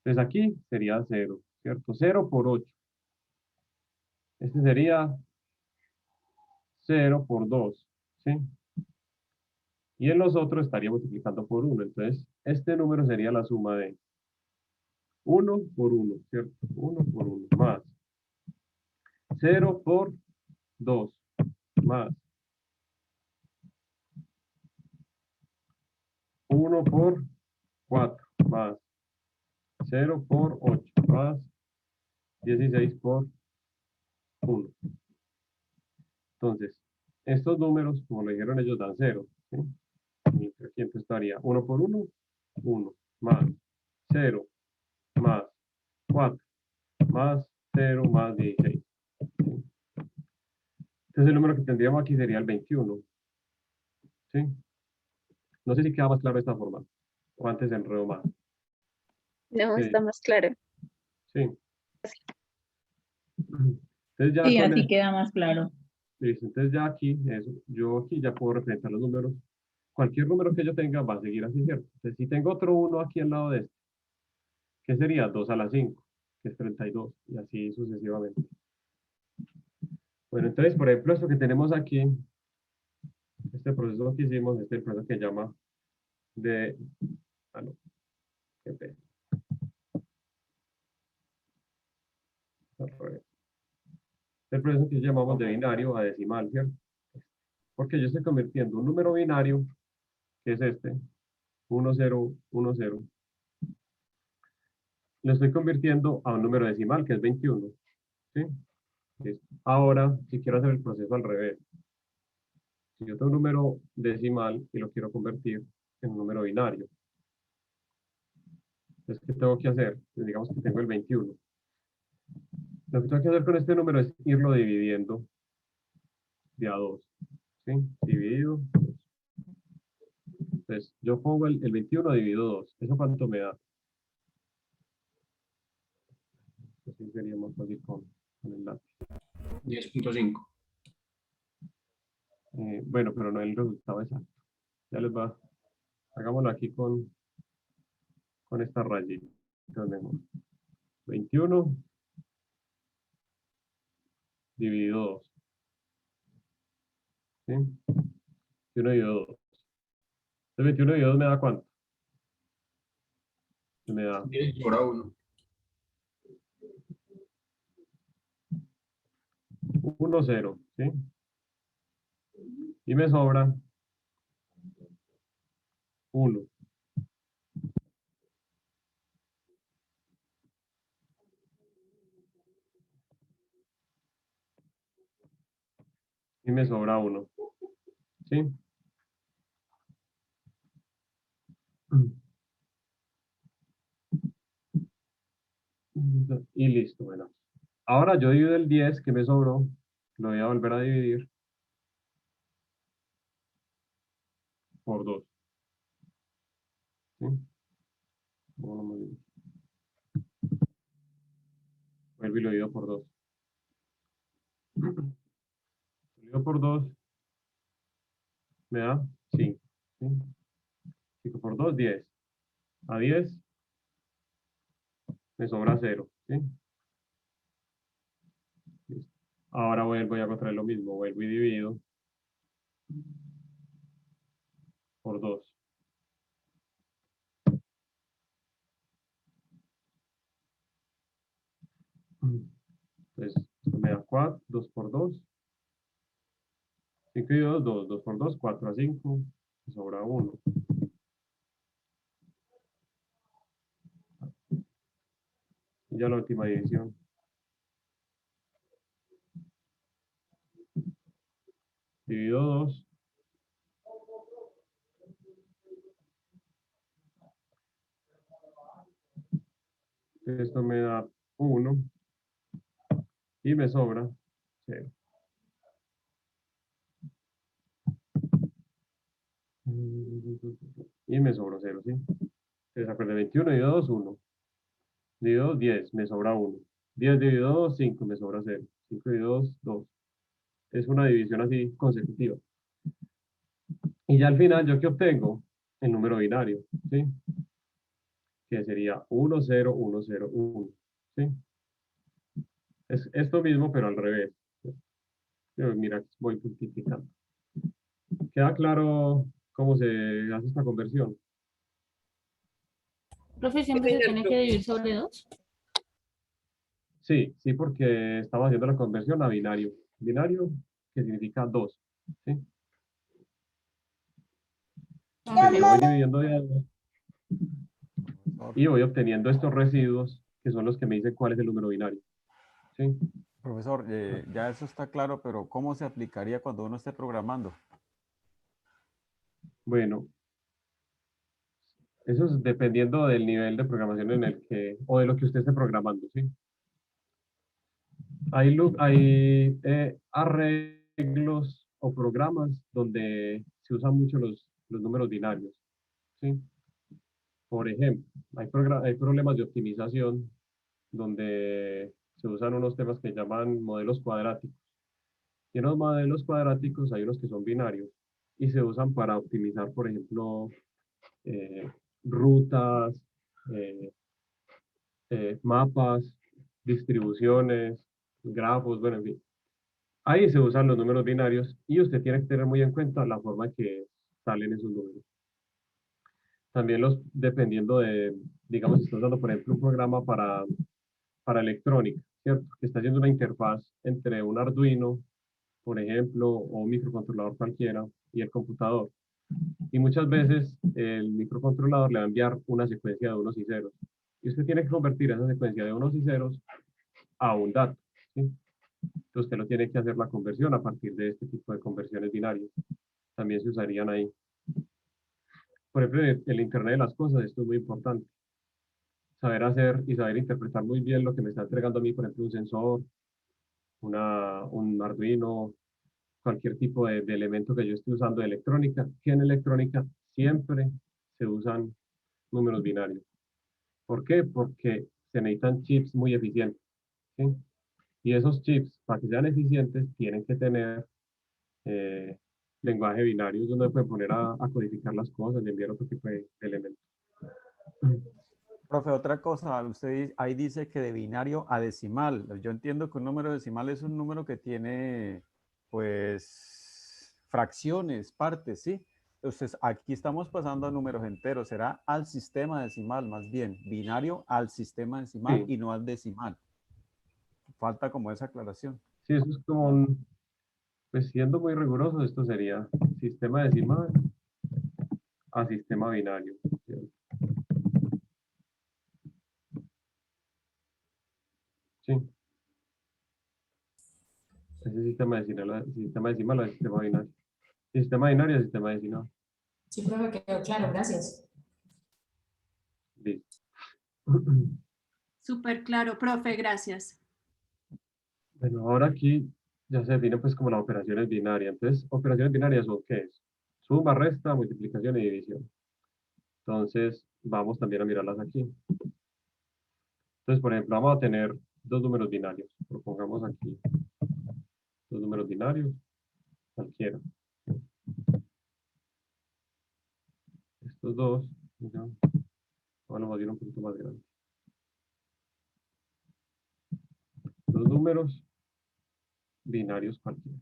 Entonces aquí sería 0, ¿cierto? 0 por 8. Este sería 0 por 2, ¿sí? Y en los otros estaría multiplicando por 1. Entonces, este número sería la suma de 1 por 1, ¿cierto? 1 por 1, más 0 por 2, más 1 por 4, más 0 por 8, más 16 por 1. Entonces, estos números, como le dijeron ellos, dan 0. ¿Sí? Y aquí entonces estaría 1 por 1, 1, más 0, más 4, más 0, más 16. ¿Sí? Entonces el número que tendríamos aquí sería el 21. ¿Sí? No sé si queda más claro esta forma. O antes enredo más. No, Sí. está más claro. Sí. Entonces ya Sí, con así queda más claro. Listo, entonces ya aquí, yo aquí ya puedo representar los números. Cualquier número que yo tenga va a seguir así, ¿cierto? Entonces si tengo otro 1 aquí al lado de este, ¿qué sería? 2 a la 5, que es 32, y así sucesivamente. Bueno, entonces, por ejemplo, esto que tenemos aquí, este proceso que hicimos, este proceso que se llama de... Ah, no. Qué pena. Al revés. El proceso que llamamos de binario a decimal, ¿cierto? Porque yo estoy convirtiendo un número binario, que es este, 1, 0, 1, 0, lo estoy convirtiendo a un número decimal, que es 21. ¿Sí? Listo. Ahora, si quiero hacer el proceso al revés, si yo tengo un número decimal y lo quiero convertir en un número binario, entonces, ¿qué tengo que hacer? Pues digamos que tengo el 21. Lo que tengo que hacer con este número es irlo dividiendo de a 2. ¿Sí? Dividido. Entonces, yo pongo el 21 dividido 2. ¿Eso cuánto me da? Así sería más fácil con el lápiz. 10.5. Bueno, pero no el resultado exacto. Ya les va. Hagámoslo aquí con esta rayita. Tenemos 21 dividido 2. ¿Sí? 21 dividido 2. Entonces 21 dividido 2 me da ¿cuánto? Me da 10 por a 1. 1, 0. ¿Sí? Y me sobra 1. y me sobra 1. ¿Sí? Y listo, bueno. Ahora yo divido el 10 que me sobró, lo voy a volver a dividir por 2. ¿Sí? Vuelvo y lo divido por 2. Lo divido por 2 me da 5. ¿Sí? 5 por 2, 10. A 10 me sobra 0. ¿Sí? Listo. Ahora voy a encontrar lo mismo. Vuelvo y divido por 2. Entonces, esto me da 4, 2 por 2. 5 y 2, 2. 2 por 2, 4 a 5. Me sobra 1. Y ya la última división. Divido 2. Esto me da 1. Y me sobra 0. Y me sobra 0, ¿sí? Entonces, acuérdense, 21 dividido 2, 1. Dividido 2, 10, me sobra 1. 10 dividido 2, 5, me sobra 0. 5 dividido 2, 2. Es una división así consecutiva. Y ya al final, ¿yo qué obtengo? El número binario, ¿sí? Que sería 1, 0, 1, 0, 1. ¿Sí? Es esto mismo, pero al revés. Mira, voy multiplicando. ¿Queda claro cómo se hace esta conversión? Profe, ¿siempre se tiene que dividir sobre 2? Sí, sí, porque estamos haciendo la conversión a binario. Binario, que significa 2. ¿Sí? Entonces, yo voy dividiendo de a 2 y voy obteniendo estos residuos, que son los que me dicen cuál es el número binario. ¿Sí? Profesor, ya eso está claro, pero ¿cómo se aplicaría cuando uno esté programando? Bueno, eso es dependiendo del nivel de programación en el que, o de lo que usted esté programando, ¿sí? Hay arreglos o programas donde se usan mucho los números binarios, ¿sí? Por ejemplo, hay problemas de optimización donde se usan unos temas que llaman modelos cuadráticos. Y en los modelos cuadráticos hay unos que son binarios y se usan para optimizar, por ejemplo, rutas, eh, mapas, distribuciones, grafos, bueno, en fin. Ahí se usan los números binarios y usted tiene que tener muy en cuenta la forma en que salen esos números. También dependiendo de, digamos, si está usando, por ejemplo, un programa para electrónica, ¿cierto? Que está haciendo una interfaz entre un Arduino, por ejemplo, o un microcontrolador cualquiera, y el computador. Y muchas veces el microcontrolador le va a enviar una secuencia de unos y ceros. Y usted tiene que convertir esa secuencia de unos y ceros a un dato, ¿sí? Entonces usted lo tiene que hacer la conversión a partir de este tipo de conversiones binarias. También se usarían ahí. Por ejemplo, el Internet de las cosas, esto es muy importante. Saber hacer y saber interpretar muy bien lo que me está entregando a mí, por ejemplo, un sensor, un Arduino, cualquier tipo de elemento que yo esté usando de electrónica, que en electrónica siempre se usan números binarios. ¿Por qué? Porque se necesitan chips muy eficientes, ¿sí? Y esos chips, para que sean eficientes, tienen que tener lenguaje binario, donde pueden poner a codificar las cosas y enviar otro tipo de elementos. Profe, otra cosa, usted ahí dice que de binario a decimal. Yo entiendo que un número decimal es un número que tiene, pues, fracciones, partes, ¿sí? Entonces, aquí estamos pasando a números enteros. Será al sistema decimal, más bien. Binario al sistema decimal y no al decimal. Falta como esa aclaración. Sí, eso es como pues siendo muy riguroso, esto sería sistema decimal a sistema binario. Sí. Ese sistema decimal o el sistema binario. Sistema binario es sistema decimal. Sí, profe, quedó claro, gracias. Listo. Súper claro, profe, gracias. Bueno, ahora aquí ya se define pues como las operaciones binarias. Entonces, operaciones binarias son ¿qué es? Suma, resta, multiplicación y división. Entonces, vamos también a mirarlas aquí. Entonces, por ejemplo, vamos a tener dos números binarios. Propongamos aquí dos números binarios, cualquiera. Estos dos, ya, ahora vamos a ir un poquito más grande. Dos números binarios cualquiera.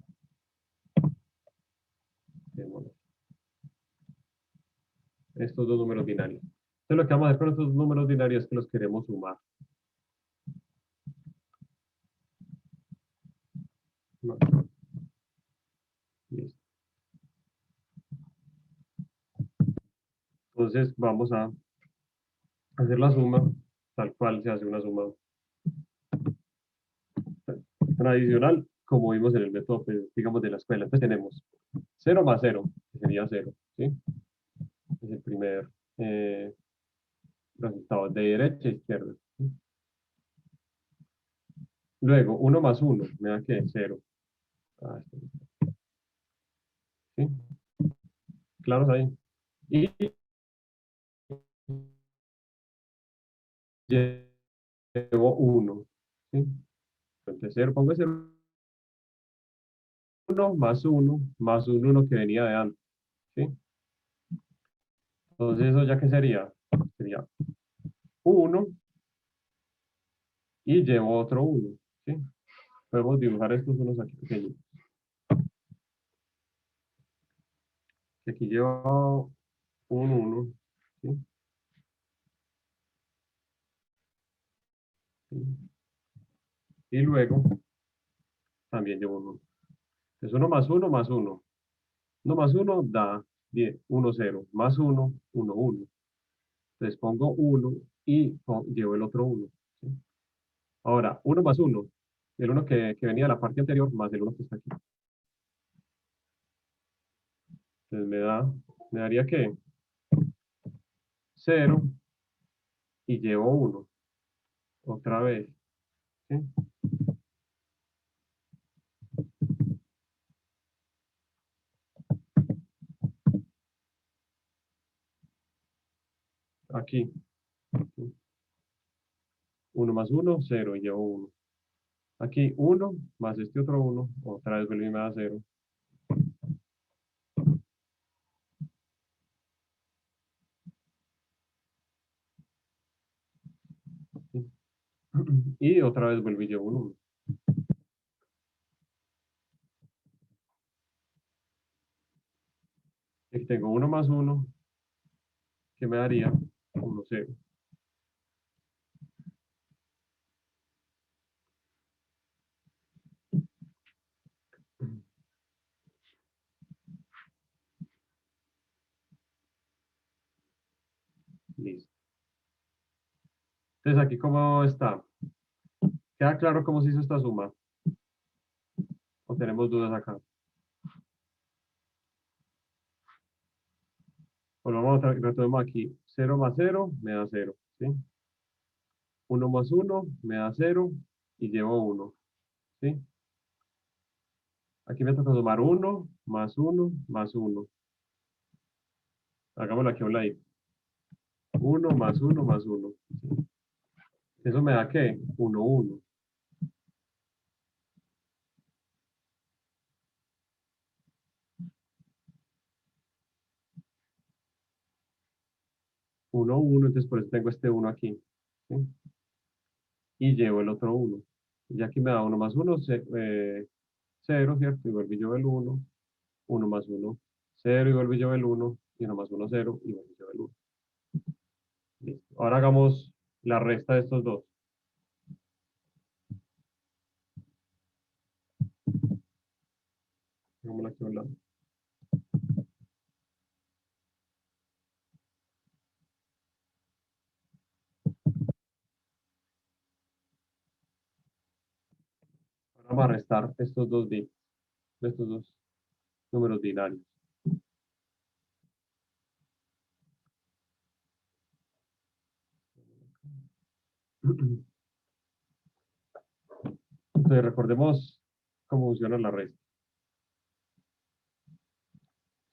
Démoslo. Estos dos números binarios. Entonces, lo que vamos a hacer con estos números binarios es que los queremos sumar. No. Listo. Entonces vamos a hacer la suma tal cual se hace una suma tradicional, como vimos en el método, pues, digamos, de la escuela. Entonces tenemos 0 más 0, que sería 0, ¿sí? Es el primer resultado, de derecha a izquierda. ¿Sí? Luego, 1 más 1, me da que 0. Ah, ¿sí? Claros ahí. Y llevo 1. ¿Sí? Entonces 0, pongo 0. 1 más 1 más un 1 que venía de antes. ¿Sí? Entonces, ¿eso ya qué sería? Sería 1 y llevo otro 1. ¿Sí? Podemos dibujar estos unos aquí pequeños. Aquí llevo un 1. ¿Sí? ¿Sí? Y luego también llevo un 1. Entonces 1 más 1 más 1. 1 más 1 da 10, 1, 0. Más 1, 1, 1. Entonces pongo 1 y llevo el otro 1. ¿Sí? Ahora, 1 más 1. El 1 que venía de la parte anterior más el 1 que está aquí. Entonces me daría que 0 y llevo 1. Otra vez. ¿Sí? Aquí. 1 más 1, 0 y llevo 1. Aquí 1 más este otro 1, otra vez vuelve y me da 0. ¿Sí? Y otra vez vuelve y llevo un 1. Aquí tengo 1 más 1, que me daría 1, 0. Listo. Entonces, aquí, ¿cómo está? ¿Queda claro cómo se hizo esta suma? ¿O tenemos dudas acá? Bueno, vamos a retomar aquí. 0 más 0 me da 0. ¿Sí? 1 más 1 me da 0 y llevo 1. ¿Sí? Aquí me toca sumar 1 más 1 más 1. Hagámoslo aquí a un ladito. 1 más 1 más 1. ¿Sí? ¿Eso me da qué? 1, 1. Uno, 1, entonces por eso tengo este 1 aquí. ¿Sí? Y llevo el otro 1. Y aquí me da 1 más 1, 0, ¿cierto? Y vuelvo y llevo el 1. 1 más 1, 0 y vuelvo y llevo el 1. Y 1 más 1, 0 y vuelvo y llevo el 1. Listo. Ahora hagamos la resta de estos dos. Hagámosla aquí a un lado. Ahora vamos a restar estos dos bits, estos dos números binarios. Entonces recordemos cómo funciona la resta.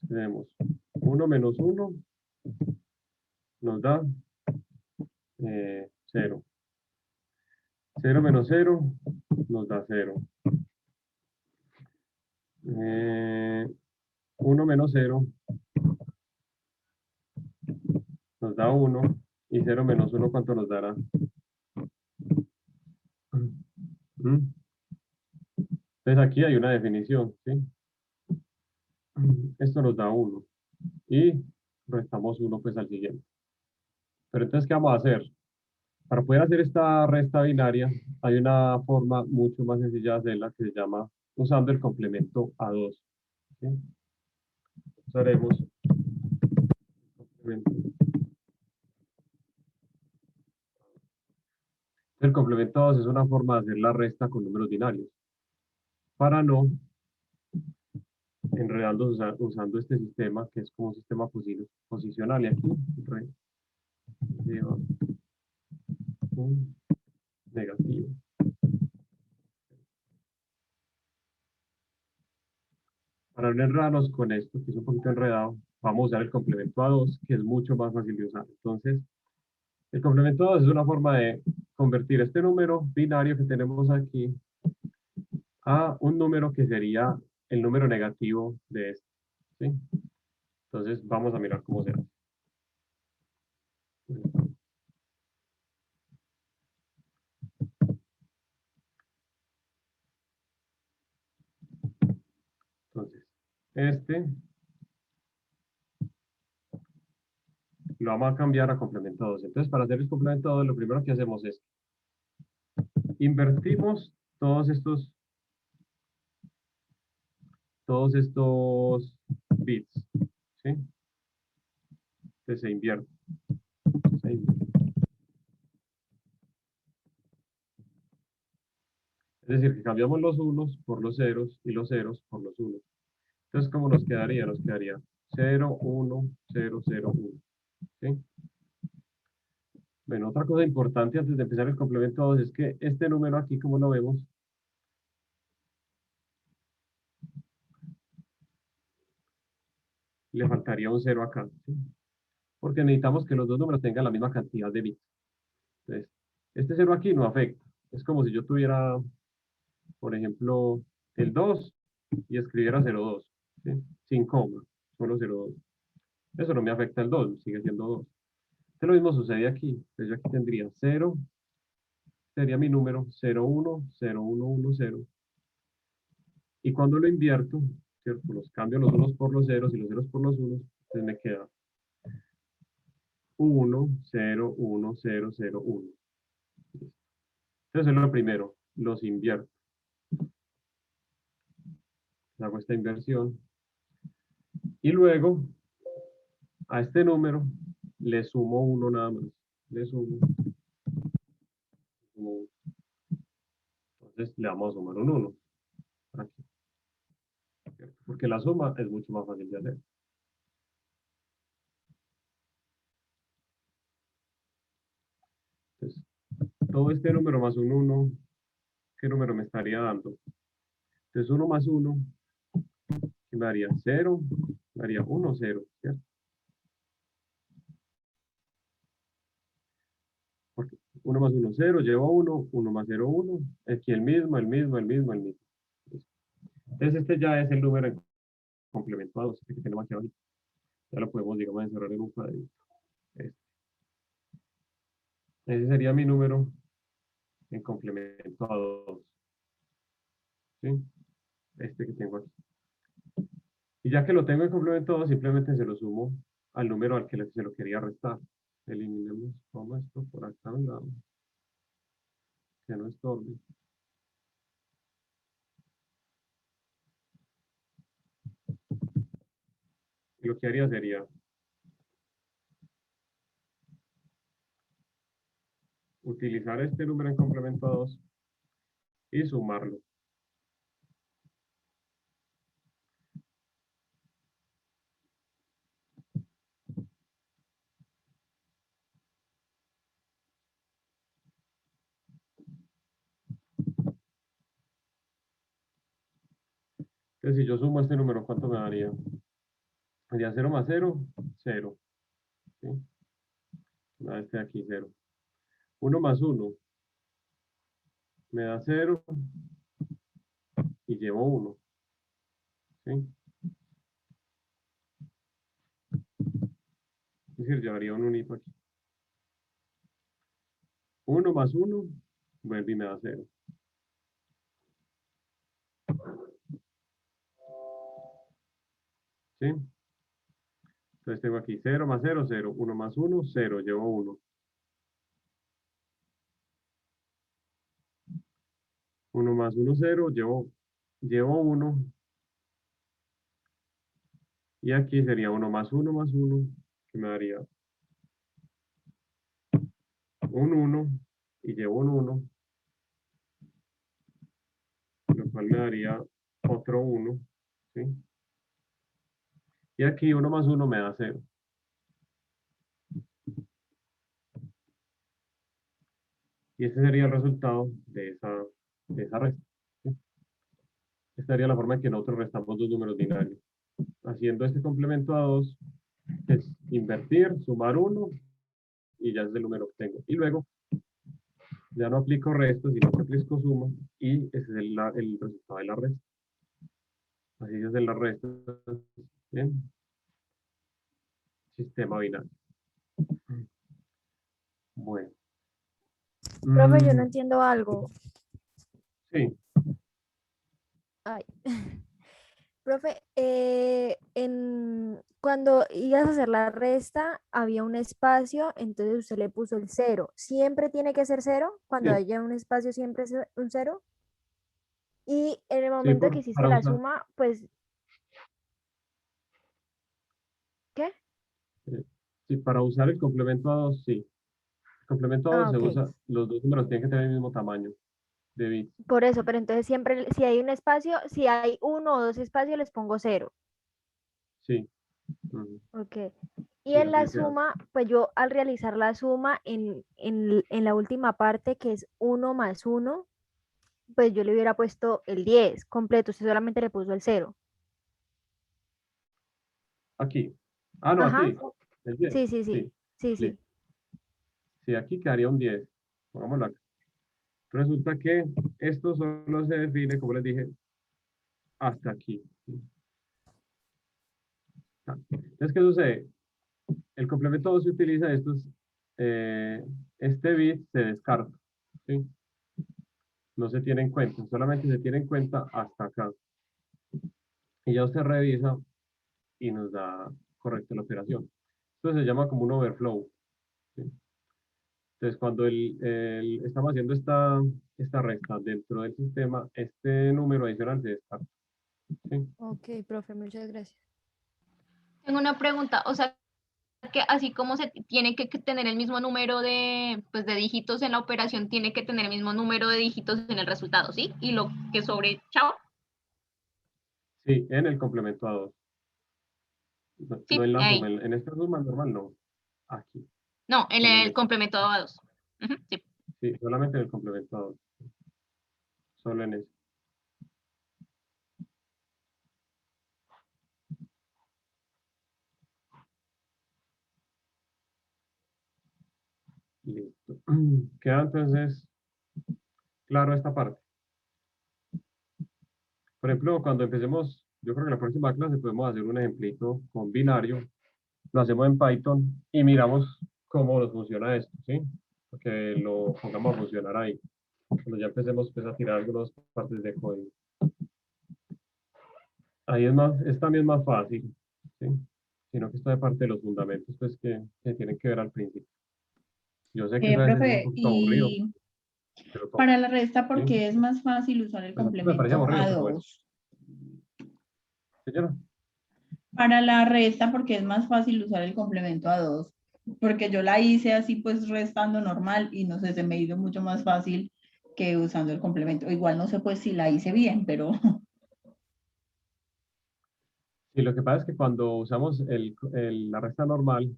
Tenemos 1 menos 1 nos da 0. 0 menos 0 nos da 0. 1 menos 0 nos da 1. Y 0 menos 1, ¿cuánto nos dará? Entonces aquí hay una definición, ¿sí? Esto nos da 1. Y restamos 1 pues al siguiente. Pero entonces, ¿qué vamos a hacer? Para poder hacer esta resta binaria, hay una forma mucho más sencilla de hacerla que se llama usando el complemento A2. ¿Sí? Usaremos el complemento. El complemento A2 es una forma de hacer la resta con números binarios. Para no enredarlos usando este sistema, que es como un sistema posicional. Y aquí lleva un negativo. Para no enredarnos con esto, que es un poquito enredado, vamos a usar el complemento A2, que es mucho más fácil de usar. Entonces, el complemento A2 es una forma de convertir este número binario que tenemos aquí a un número que sería el número negativo de este. ¿Sí? Entonces, vamos a mirar cómo se hace. Entonces, este lo vamos a cambiar a complemento 2. Entonces, para hacer el complemento 2, lo primero que hacemos es invertimos todos estos bits, ¿sí? Entonces se invierte. Es decir, que cambiamos los unos por los ceros y los ceros por los unos. Entonces, ¿cómo nos quedaría? Nos quedaría 0, 1, 0, 0, 1. ¿Sí? Bueno, otra cosa importante antes de empezar el complemento 2 es que este número aquí, como lo vemos, le faltaría un 0 acá. ¿Sí? Porque necesitamos que los dos números tengan la misma cantidad de bits. Entonces, este 0 aquí no afecta. Es como si yo tuviera, por ejemplo, el 2 y escribiera 0,2, ¿sí? Sin coma, solo 0,2. Eso no me afecta el 2, sigue siendo 2. Lo mismo sucede aquí. Entonces yo aquí tendría 0, sería mi número 0,1, 0,1,1,0. Y cuando lo invierto, ¿cierto? Los cambio los unos por los ceros y los ceros por los unos, entonces me queda 1, 0, 1, 0, 0, 1. Entonces es lo primero, los invierto. Hago esta inversión. Y luego, a este número, le sumo 1 nada más. Le sumo. Entonces le vamos a sumar un 1. Aquí. Porque la suma es mucho más fácil de hacer. Entonces, todo este número más un 1, ¿qué número me estaría dando? Entonces 1 más 1, ¿qué me daría? 0, me daría 1, 0, ¿cierto? Porque 1 más 1, 0, llevo 1, 1 más 0, 1, aquí el mismo. Entonces este ya es el número en complemento a 2, este que tenemos aquí ahorita. Ya lo podemos, digamos, encerrar en un cuadrito. Ese sería mi número en complemento a 2. ¿Sí? Este que tengo aquí. Y ya que lo tengo en complemento a 2, simplemente se lo sumo al número al que se lo quería restar. Eliminemos todo esto por acá a un lado. Que no estorbe. Y lo que haría sería utilizar este número en complemento a 2 y sumarlo. Entonces, si yo sumo este número, ¿cuánto me daría? Sería 0 más 0, 0. ¿Sí? Este de aquí, 0. 1 más 1 me da 0 y llevo 1. ¿Sí? Es decir, llevaría un unito aquí. 1 más 1 vuelve y me da 0. ¿Sí? Entonces tengo aquí 0 más 0, 0. 1 más 1, 0. Llevo 1. 1 más 1, 0. Llevo 1. Y aquí sería 1 más 1, que me daría un 1. Y llevo un 1. Lo cual me daría otro 1. ¿Sí? Y aquí 1 más 1 me da 0. Y ese sería el resultado de esa resta. ¿Sí? Esta sería la forma en que nosotros restamos dos números binarios. Haciendo este complemento a 2, es invertir, sumar 1, y ya es el número que tengo. Y luego, ya no aplico restos, sino que aplico suma, y ese es el resultado de la resta. Así es de la resta. Bien. Sistema binario. Bueno. Profe, yo no entiendo algo. Sí. Ay. Profe, cuando ibas a hacer la resta, había un espacio, entonces usted le puso el 0. ¿Siempre tiene que ser 0? Cuando Sí. haya un espacio, siempre es un 0. Y en el Sí, momento que hiciste la usar. suma, pues... ¿Qué? Sí, para usar el complemento a 2, sí. El complemento a 2 se ok. usa, los dos números tienen que tener el mismo tamaño de bits. Por eso, pero entonces siempre, si hay un espacio, si hay 1 o 2 espacios, les pongo 0. Sí. Ujú. Ok. Y Sí, en la así se hace. suma, pues yo al realizar la suma en la última parte, que es 1 más 1, pues yo le hubiera puesto el 10 completo, usted solamente le puso el 0. Aquí. Ah, no, Ajá. aquí. El 10. Sí, sí, sí. Sí. Sí, sí. Sí. Sí, aquí quedaría un 10. Pongámoslo acá. Resulta que esto solo se define, como les dije, hasta aquí. Entonces, ¿qué sucede? El complemento 2 se utiliza, este bit se descarta. ¿Sí? No se tiene en cuenta, solamente se tiene en cuenta hasta acá. Y ya usted revisa y nos da correcta la operación. Entonces se llama como un overflow. ¿Sí? Entonces, cuando estamos haciendo esta resta dentro del sistema, este número adicional se descarta. ¿Sí? Ok, profe, muchas gracias. Tengo una pregunta, o sea, que así como se tiene que tener el mismo número pues, de dígitos en la operación, tiene que tener el mismo número de dígitos en el resultado, ¿sí? Y lo que sobre, chao. Sí, en el complemento a 2. Sí, No en la ahí. suma, en esta suma normal no. Aquí. No, en Solo en el este. complemento a 2. Sí. Sí, solamente en el complemento a 2. Solo en ese. Listo. Queda entonces claro esta parte. Por ejemplo, cuando empecemos, yo creo que en la próxima clase podemos hacer un ejemplito con binario. Lo hacemos en Python y miramos cómo nos funciona esto, ¿sí? Porque lo pongamos a funcionar ahí. Cuando ya empecemos pues, a tirar algunas partes de código. Ahí es también más fácil, ¿sí? Sino que está de parte de los fundamentos pues, que tienen que ver al principio. Yo sé que eso a veces es un Profe, poquito aburrido, y pero todo, para la resta, ¿por ¿sí? qué es más fácil usar el Pues a mí me parece complemento aburrido, a pero bueno. 2? Señora. Para la resta, porque es más fácil usar el complemento a 2. Porque yo la hice así, pues restando normal y no sé, se me hizo mucho más fácil que usando el complemento. Igual no sé pues si la hice bien, pero... Y lo que pasa es que cuando usamos la resta normal,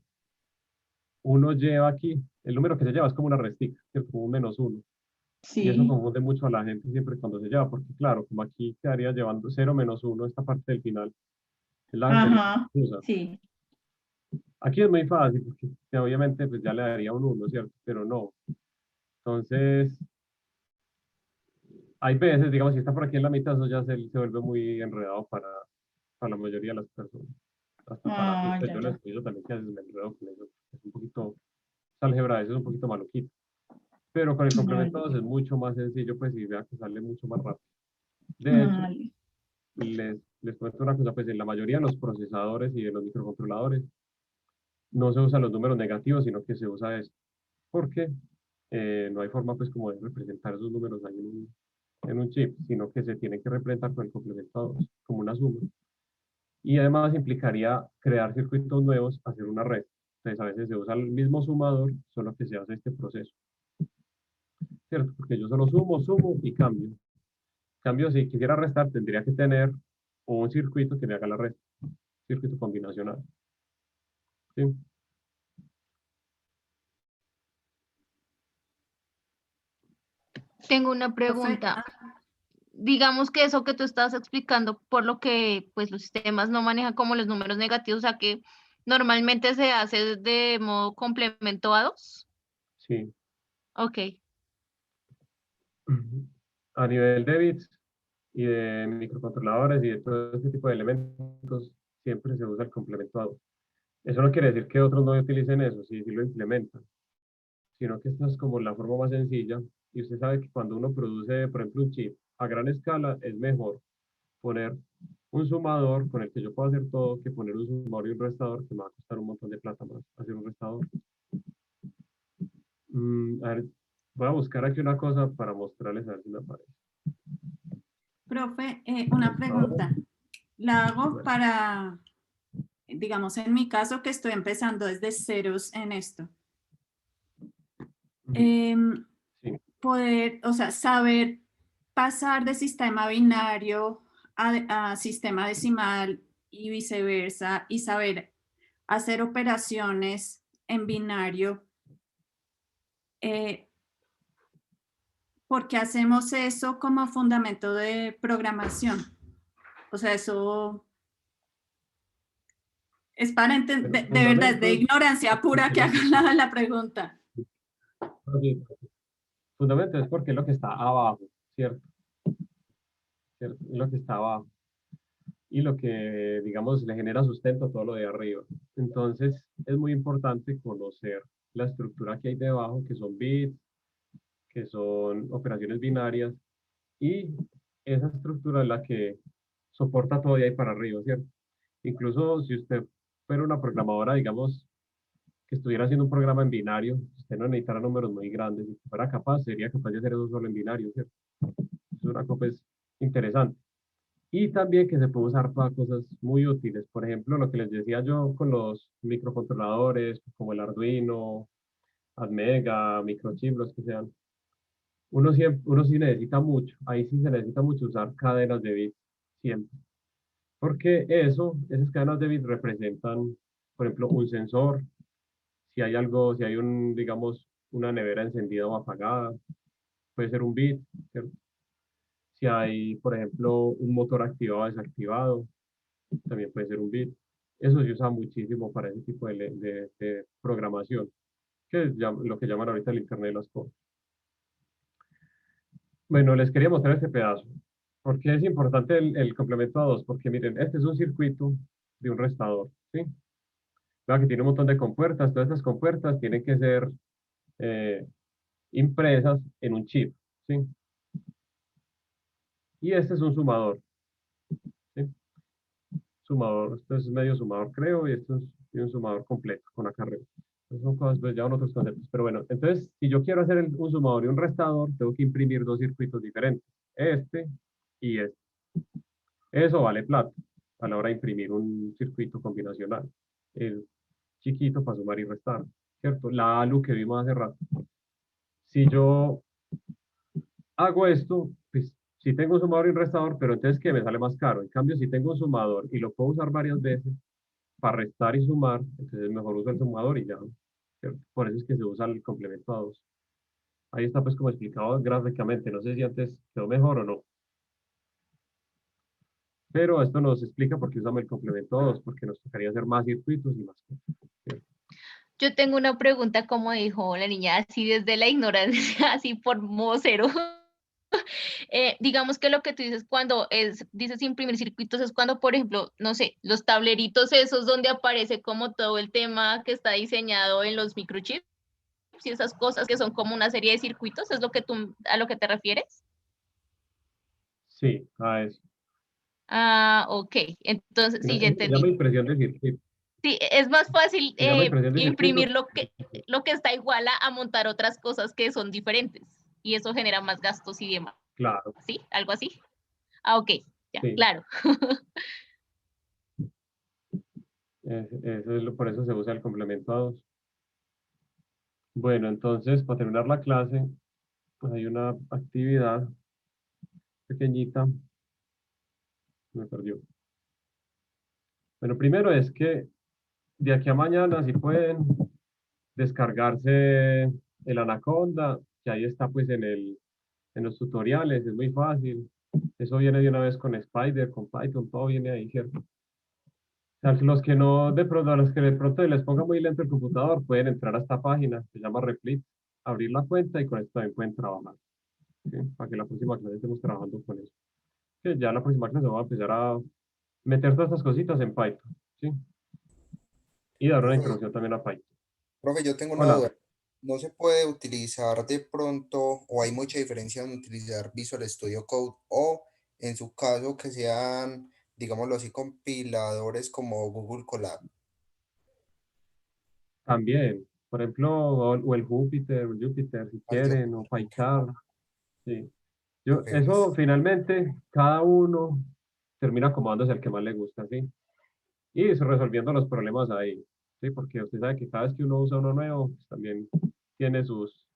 uno lleva aquí, el número que se lleva es como una restica, como un -1. Y eso Sí. confunde mucho a la gente siempre cuando se lleva, porque claro, como aquí quedaría llevando 0 menos 1, esta parte del final, es la sería Ajá, confusa. sí. Aquí es muy fácil, porque obviamente pues ya le daría un 1, ¿cierto? Pero no. Entonces, hay veces, digamos, si está por aquí en la mitad, eso ya se vuelve muy enredado para la mayoría de las personas. Hasta para mí, Ah, pues ya, yo ya. yo también que a veces me enredo con eso. Es un poquito, esa álgebra a veces es un poquito maluquita. Pero con el complemento 2 es mucho más sencillo, pues, y vea que sale mucho más rápido. De hecho, Vale. les cuento una cosa, pues en la mayoría de los procesadores y de los microcontroladores no se usan los números negativos, sino que se usa esto. Porque no hay forma, pues, como de representar esos números ahí en un chip, sino que se tienen que representar con el complemento 2, como una suma. Y además implicaría crear circuitos nuevos, hacer una red. Entonces a veces se usa el mismo sumador, solo que se hace este proceso. ¿Cierto? Porque yo solo sumo y cambio. Cambio, si quisiera restar, tendría que tener un circuito que me haga la resta. Circuito combinacional. ¿Sí? Tengo una pregunta. Digamos que eso que tú estás explicando, por lo que pues los sistemas no manejan como los números negativos, o sea que normalmente se hace de modo complemento a 2. Sí. Ok. A nivel de bits y de microcontroladores y de todo este tipo de elementos, siempre se usa el complemento a 2. Eso no quiere decir que otros no utilicen eso, sí lo implementan, sino que esta es como la forma más sencilla. Y usted sabe que cuando uno produce, por ejemplo, un chip a gran escala, es mejor poner un sumador con el que yo puedo hacer todo que poner un sumador y un restador que me va a costar un montón de plata más hacer un restador. A ver, voy a buscar aquí una cosa para mostrarles a ver si me aparece. Profe, una pregunta. La hago para, digamos, en mi caso que estoy empezando desde ceros en esto. Poder, o sea, saber pasar de sistema binario a sistema decimal y viceversa, y saber hacer operaciones en binario. ¿Por qué hacemos eso como fundamento de programación? O sea, eso es para entender, de verdad, es de ignorancia pura que haga la pregunta. Fundamento es porque es lo que está abajo, ¿cierto? ¿Cierto? Es lo que está abajo. Y lo que, digamos, le genera sustento a todo lo de arriba. Entonces, es muy importante conocer la estructura que hay debajo, que son bits, que son operaciones binarias, y esa estructura es la que soporta todo de ahí para arriba, ¿cierto? Incluso si usted fuera una programadora, digamos, que estuviera haciendo un programa en binario, usted no necesitara números muy grandes, si fuera capaz, sería capaz de hacer eso solo en binario, ¿cierto? Es una cosa interesante. Y también que se puede usar para cosas muy útiles. Por ejemplo, lo que les decía yo con los microcontroladores, como el Arduino, Atmega, microchip, los que sean. Uno sí necesita mucho, ahí sí se necesita mucho usar cadenas de bits, siempre. Porque esas cadenas de bits representan, por ejemplo, un sensor, si hay algo, si hay digamos, una nevera encendida o apagada, puede ser un bit, ¿cierto? Si hay, por ejemplo, un motor activado o desactivado, también puede ser un bit. Eso se usa muchísimo para ese tipo de programación, que es lo que llaman ahorita el Internet de las cosas. Bueno, les quería mostrar este pedazo. ¿Por qué es importante el complemento a 2? Porque miren, este es un circuito de un restador, ¿sí? Vean que tiene un montón de compuertas. Todas estas compuertas tienen que ser impresas en un chip, ¿sí? Y este es un sumador, ¿sí? Sumador, esto es medio sumador, creo, y esto es un sumador completo con acarreo. Son cosas, pues, ya otros conceptos. Pero bueno, entonces, si yo quiero hacer un sumador y un restador, tengo que imprimir dos circuitos diferentes. Este y este. Eso vale plata a la hora de imprimir un circuito combinacional. El chiquito para sumar y restar, ¿cierto? La ALU que vimos hace rato. Si yo hago esto, pues si tengo un sumador y un restador, pero entonces que me sale más caro. En cambio, si tengo un sumador y lo puedo usar varias veces para restar y sumar, entonces mejor uso el sumador y ya, ¿cierto? Por eso es que se usa el complemento a 2. Ahí está pues como explicado gráficamente. No sé si antes quedó mejor o no. Pero esto nos explica por qué usamos el complemento 2, porque nos tocaría hacer más circuitos y más cosas. Yo tengo una pregunta, como dijo la niña, así desde la ignorancia, así por modo cero. Digamos que lo que tú dices cuando dices imprimir circuitos es cuando, por ejemplo, no sé, los tableritos esos donde aparece como todo el tema que está diseñado en los microchips y esas cosas que son como una serie de circuitos, ¿es a lo que te refieres? Sí, a eso. Ah, ok, entonces sí, ya Se entendí. llama impresión de circuito. Sí, es más fácil Se llama impresión de imprimir circuito. lo que está igual a montar otras cosas que son diferentes y eso genera más gastos y demás. Claro. ¿Sí? ¿Algo así? Ah, ok, ya, Sí. claro. Por eso se usa el complemento a 2. Bueno, entonces, para terminar la clase, pues hay una actividad pequeñita. Me perdió. Bueno, primero es que de aquí a mañana, si pueden, descargarse el Anaconda, que ahí está pues en los tutoriales, es muy fácil. Eso viene de una vez con Spider, con Python, todo viene ahí, ¿cierto? O sea, los que no, de pronto, a los que de pronto les ponga muy lento el computador, pueden entrar a esta página, se llama Replit, abrir la cuenta y con esto también pueden trabajar. ¿Sí? Para que la próxima clase estemos trabajando con eso. Que ya la próxima clase vamos a empezar a meter todas estas cositas en Python. ¿Sí? Y dar una introducción también a Python. Profe, yo tengo una Hola. duda. ¿No se puede utilizar de pronto, o hay mucha diferencia en utilizar Visual Studio Code, o en su caso que sean, digámoslo así, compiladores como Google Colab? También, por ejemplo, o el Jupyter, si quieren, o PyCharm. Sí. Eso finalmente, cada uno termina acomodándose al que más le gusta, ¿sí? Y resolviendo los problemas ahí, ¿sí? Porque usted sabe que cada vez que uno usa uno nuevo, pues también tiene sus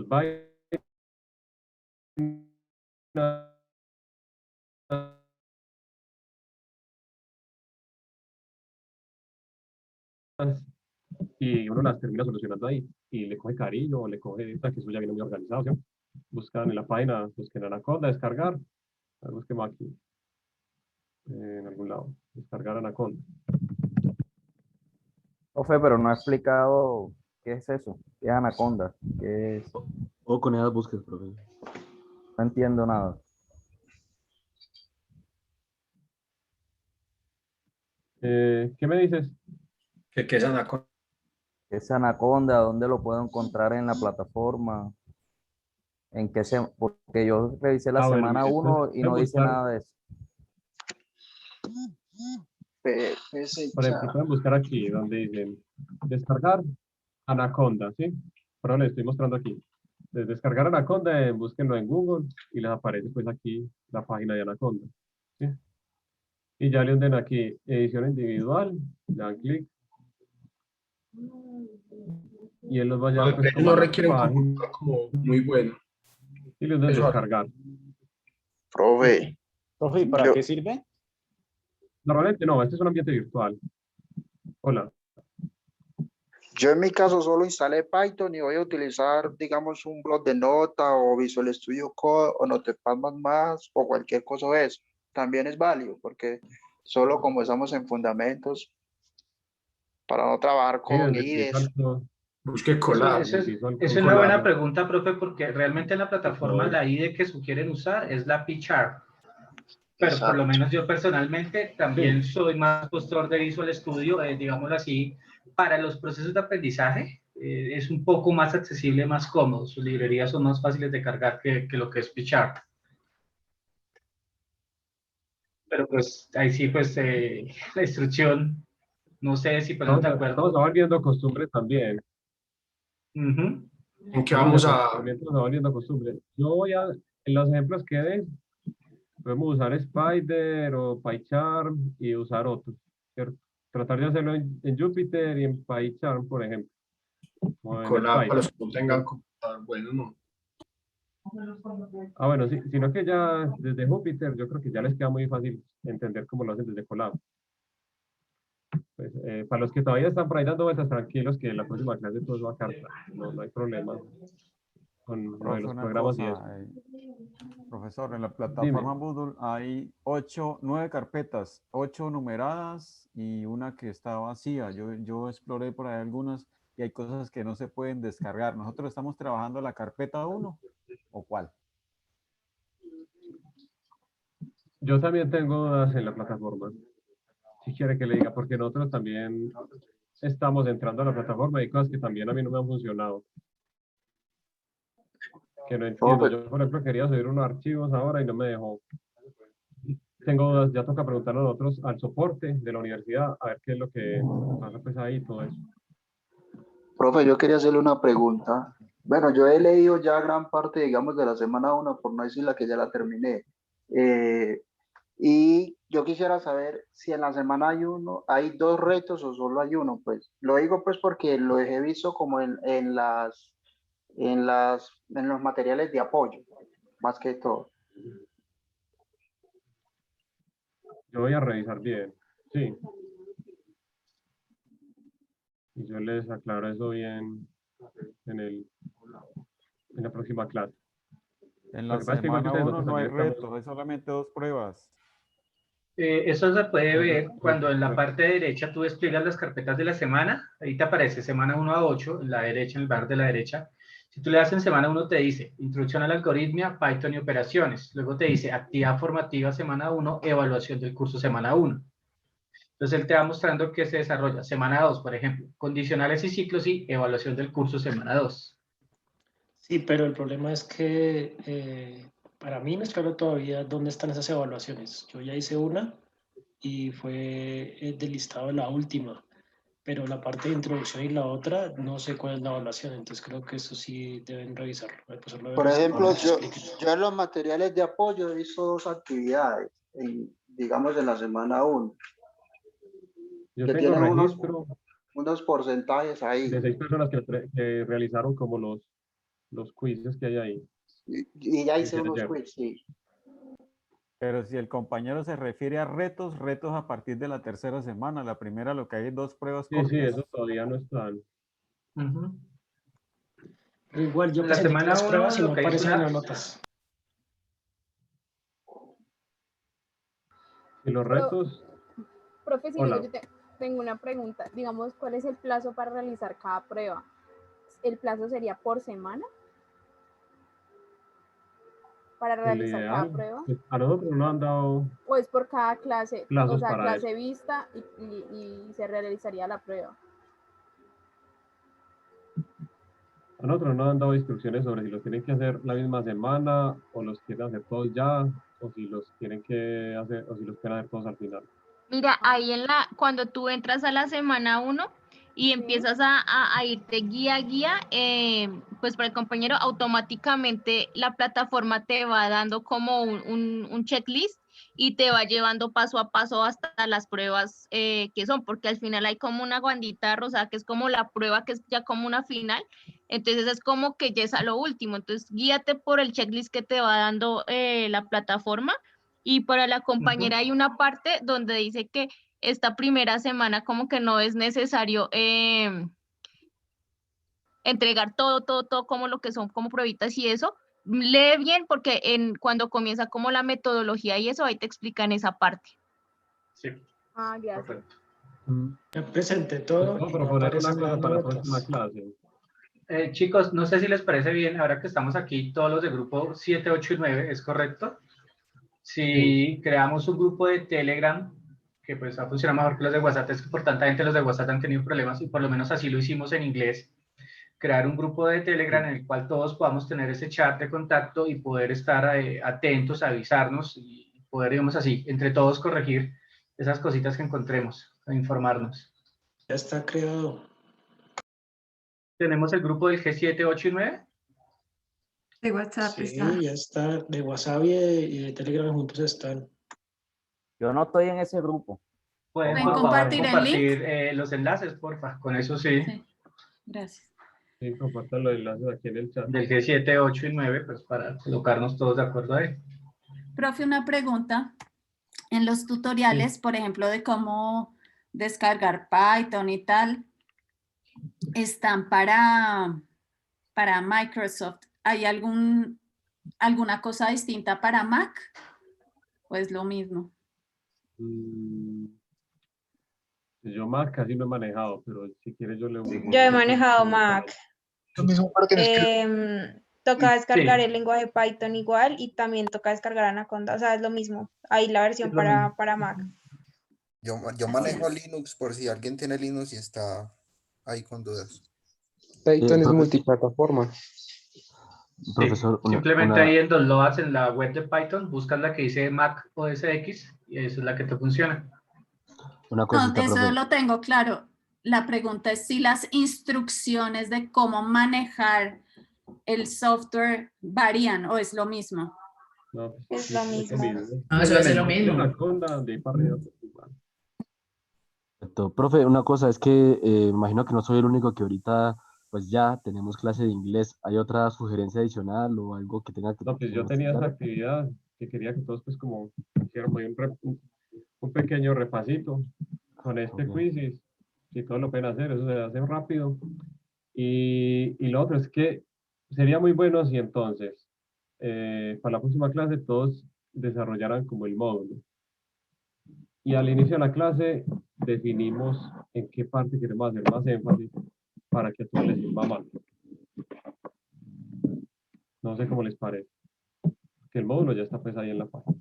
vainas y uno las termina solucionando ahí y le coge cariño o le coge esta que eso ya viene muy organizado, ¿sí? Buscan en la página, busquen Anaconda, descargar, busquemos aquí en algún lado, descargar Anaconda. Profe, pero no ha explicado qué es eso, qué es Anaconda, qué es... O con esas búsquedas, profe. No entiendo nada. ¿Qué me dices? ¿Qué es Anaconda? ¿Qué es Anaconda? ¿Dónde lo puedo encontrar en la plataforma? ¿En qué Porque yo revisé la Bueno, semana mire, 1 y no dice nada de eso. Por ejemplo, pueden buscar aquí donde dicen descargar Anaconda, ¿sí? Pero les estoy mostrando aquí. Descargar Anaconda, búsquenlo en Google y les aparece pues aquí la página de Anaconda, ¿sí? Y ya le hunden aquí edición individual, le dan clic y él los va a llevar pues, como No a la requiere un página computador como muy bueno. y le hunden Eso- descargar. Profe, Profe, ¿y para Yo- qué sirve? Normalmente no, este es un ambiente virtual. Hola. yo en mi caso solo instalé Python y voy a utilizar, digamos, un blog de nota o Visual Studio Code o Notepad++ o cualquier cosa de eso. También es válido porque solo como estamos en fundamentos, para no trabajar Sí, con desde IDEs. Busque Sí, Colab. esa Visual es Code. una buena pregunta, profe, porque realmente en la plataforma Eso. la IDE que sugieren usar es la PyCharm. Pero por lo menos yo personalmente también soy más postor de Visual Studio, digámoslo así, para los procesos de aprendizaje. Es un poco más accesible, más cómodo. Sus librerías son más fáciles de cargar que lo que es PyCharm. Pero pues ahí sí, pues la instrucción, no sé si ponemos de acuerdo. Estamos volviendo costumbre también. Ujú. ¿En qué vamos a...? También estamos volviendo costumbre. Yo voy a, en los ejemplos que den, podemos usar Spider o PyCharm y usar otros, ¿cierto? Tratar de hacerlo en Jupyter y en PyCharm, por ejemplo. O en Colab para Spider. los que no tengan computador bueno, no. Ah, bueno, sí, sino que ya desde Jupyter yo creo que ya les queda muy fácil entender cómo lo hacen desde Colab. Pues, para los que todavía están por ahí dando vueltas, tranquilos que la próxima clase todo va a cargar, no hay problema. con lo de Profe, los una programas y cosa, eso. profesor, en la plataforma Moodle hay 9 carpetas, 8 numeradas y una que está vacía. Yo exploré por ahí algunas y hay cosas que no se pueden descargar. ¿Nosotros estamos trabajando la carpeta 1 o cuál? Yo también tengo dudas en la plataforma. Si quiere que le diga, porque nosotros también estamos entrando a la plataforma y hay cosas que también a mí no me han funcionado. Que no entiendo. Yo, por ejemplo, quería subir unos archivos ahora y no me dejó. Tengo dudas, ya toca preguntarle a nosotros al soporte de la universidad a ver qué es lo que pasa pues ahí y todo eso. Profe, yo quería hacerle una pregunta. Bueno, yo he leído ya gran parte, digamos, de la semana 1, por no decir la que ya la terminé. Y yo quisiera saber si en la semana hay 2 retos o solo hay uno. Pues lo digo pues porque lo he visto como en los materiales de apoyo, más que todo. Yo voy a revisar bien, sí. Y yo les aclaro eso bien en la próxima clase. En Lo la que pasa es que igual que semana ustedes, 1 nosotros no hay también estamos... reto, hay solamente 2 pruebas. Eso se puede ver cuando en la parte derecha tú despliegas las carpetas de la semana. Ahí te aparece semana 1 a 8, en la derecha, en el bar de la derecha. Si tú le das en semana 1 te dice introducción a la algoritmia, Python y operaciones. Luego te dice actividad formativa semana 1, evaluación del curso semana 1. Entonces él te va mostrando que se desarrolla semana 2, por ejemplo, condicionales y ciclos y evaluación del curso semana 2. Sí, pero el problema es que para mí no es claro todavía dónde están esas evaluaciones. Yo ya hice una y fue del listado de la última, pero la parte de introducción y la otra no sé cuál es la evaluación, entonces creo que eso sí deben revisarlo. Por ejemplo, yo en los materiales de apoyo he visto 2 actividades, digamos en la semana 1. Yo que tengo tienen registro unos porcentajes ahí. de 6 personas que realizaron como los quizzes que hay ahí. Y ya hice Desde unos ayer. quiz, sí. Pero si el compañero se refiere a retos a partir de la tercera semana. La primera lo que hay es 2 pruebas Sí, cortas. sí, esos todavía no están. Pero igual yo En la presenté semana las 1 pruebas y lo no que hay es aparecen en una... las notas. Y los retos... Profe, si Hola. yo tengo una pregunta. Digamos, ¿cuál es el plazo para realizar cada prueba? ¿El plazo sería por semana? ¿Para realizar ideal, cada prueba? pues, a nosotros nos han dado ¿O es por cada clase? plazos O sea, para clase eso. vista y se realizaría la prueba. A nosotros nos han dado instrucciones sobre si los tienen que hacer la misma semana o los quieren hacer todos ya o si los tienen que hacer o si los quieren hacer todos al final. Mira, ahí cuando tú entras a la semana 1 y empiezas a irte guía a guía, pues para el compañero automáticamente la plataforma te va dando como un checklist y te va llevando paso a paso hasta las pruebas que son, porque al final hay como una bandita rosada que es como la prueba que es ya como una final, entonces es como que ya es a lo último, entonces guíate por el checklist que te va dando la plataforma. Y para la compañera hay una parte donde dice que esta primera semana como que no es necesario entregar todo como lo que son como pruebitas y eso. Lee bien porque cuando comienza como la metodología y eso, ahí te explican esa parte. Sí. Ah, gracias. Ya presenté todo Puedo y no proponer una aparecen cosa las para la notas. próxima clase. Chicos, no sé si les parece bien, ahora que estamos aquí todos los de grupo 7, 8 y 9, ¿es correcto? Si creamos un grupo de Telegram, que pues va a funcionar mejor que los de WhatsApp, es que por tanta gente los de WhatsApp han tenido problemas y por lo menos así lo hicimos en inglés, crear un grupo de Telegram en el cual todos podamos tener ese chat de contacto y poder estar atentos, avisarnos y poder, digamos así, entre todos corregir esas cositas que encontremos, a informarnos. Ya está creado. ¿Tenemos el grupo del G7, 8 y 9? De WhatsApp Sí, está. ya está. De WhatsApp y de Telegram juntos están. Yo no estoy en ese grupo. Pueden ¿Pueden por favor compartir el link? compartir los enlaces, porfa, con eso sí. Gracias. Sí, compartan los enlaces aquí en el chat. Del G7, 8 y 9, pues para colocarnos todos de acuerdo ahí. Profe, una pregunta. En los tutoriales, por ejemplo, de cómo descargar Python y tal, están para Microsoft. ¿Hay alguna cosa distinta para Mac? Pues lo mismo. Yo Mac casi no he manejado, pero si quieres yo leo. Yo he manejado Mac. Toca descargar el lenguaje Python igual y también toca descargar Anaconda, o sea, es lo mismo. Ahí la versión Es lo para Mac. Yo manejo Linux por si alguien tiene Linux y está ahí con dudas. Python es multiplataforma. Profesor, Simplemente ahí en Downloads en la web de Python, buscas la que dice Mac OS X y esa es la que te funciona. Una No, eso lo tengo claro. La pregunta es si las instrucciones de cómo manejar el software varían o es lo mismo. No, es lo mismo. No, eso es lo mismo. Perfecto. Profe, una cosa es que imagino que no soy el único que ahorita pues ya tenemos clase de inglés. ¿Hay otra sugerencia adicional o algo que tenga que... No, pues yo tenía esa actividad que quería que todos pues como hiciéramos un pequeño repasito con este quiz y si todos lo pueden hacer, eso se hace rápido. Y lo otro es que sería muy bueno si entonces para la próxima clase todos desarrollaran como el módulo. Y al inicio de la clase definimos en qué parte queremos hacer más énfasis para que a todos les sirva más. No sé cómo les parece. Que el módulo ya está pues ahí en la página.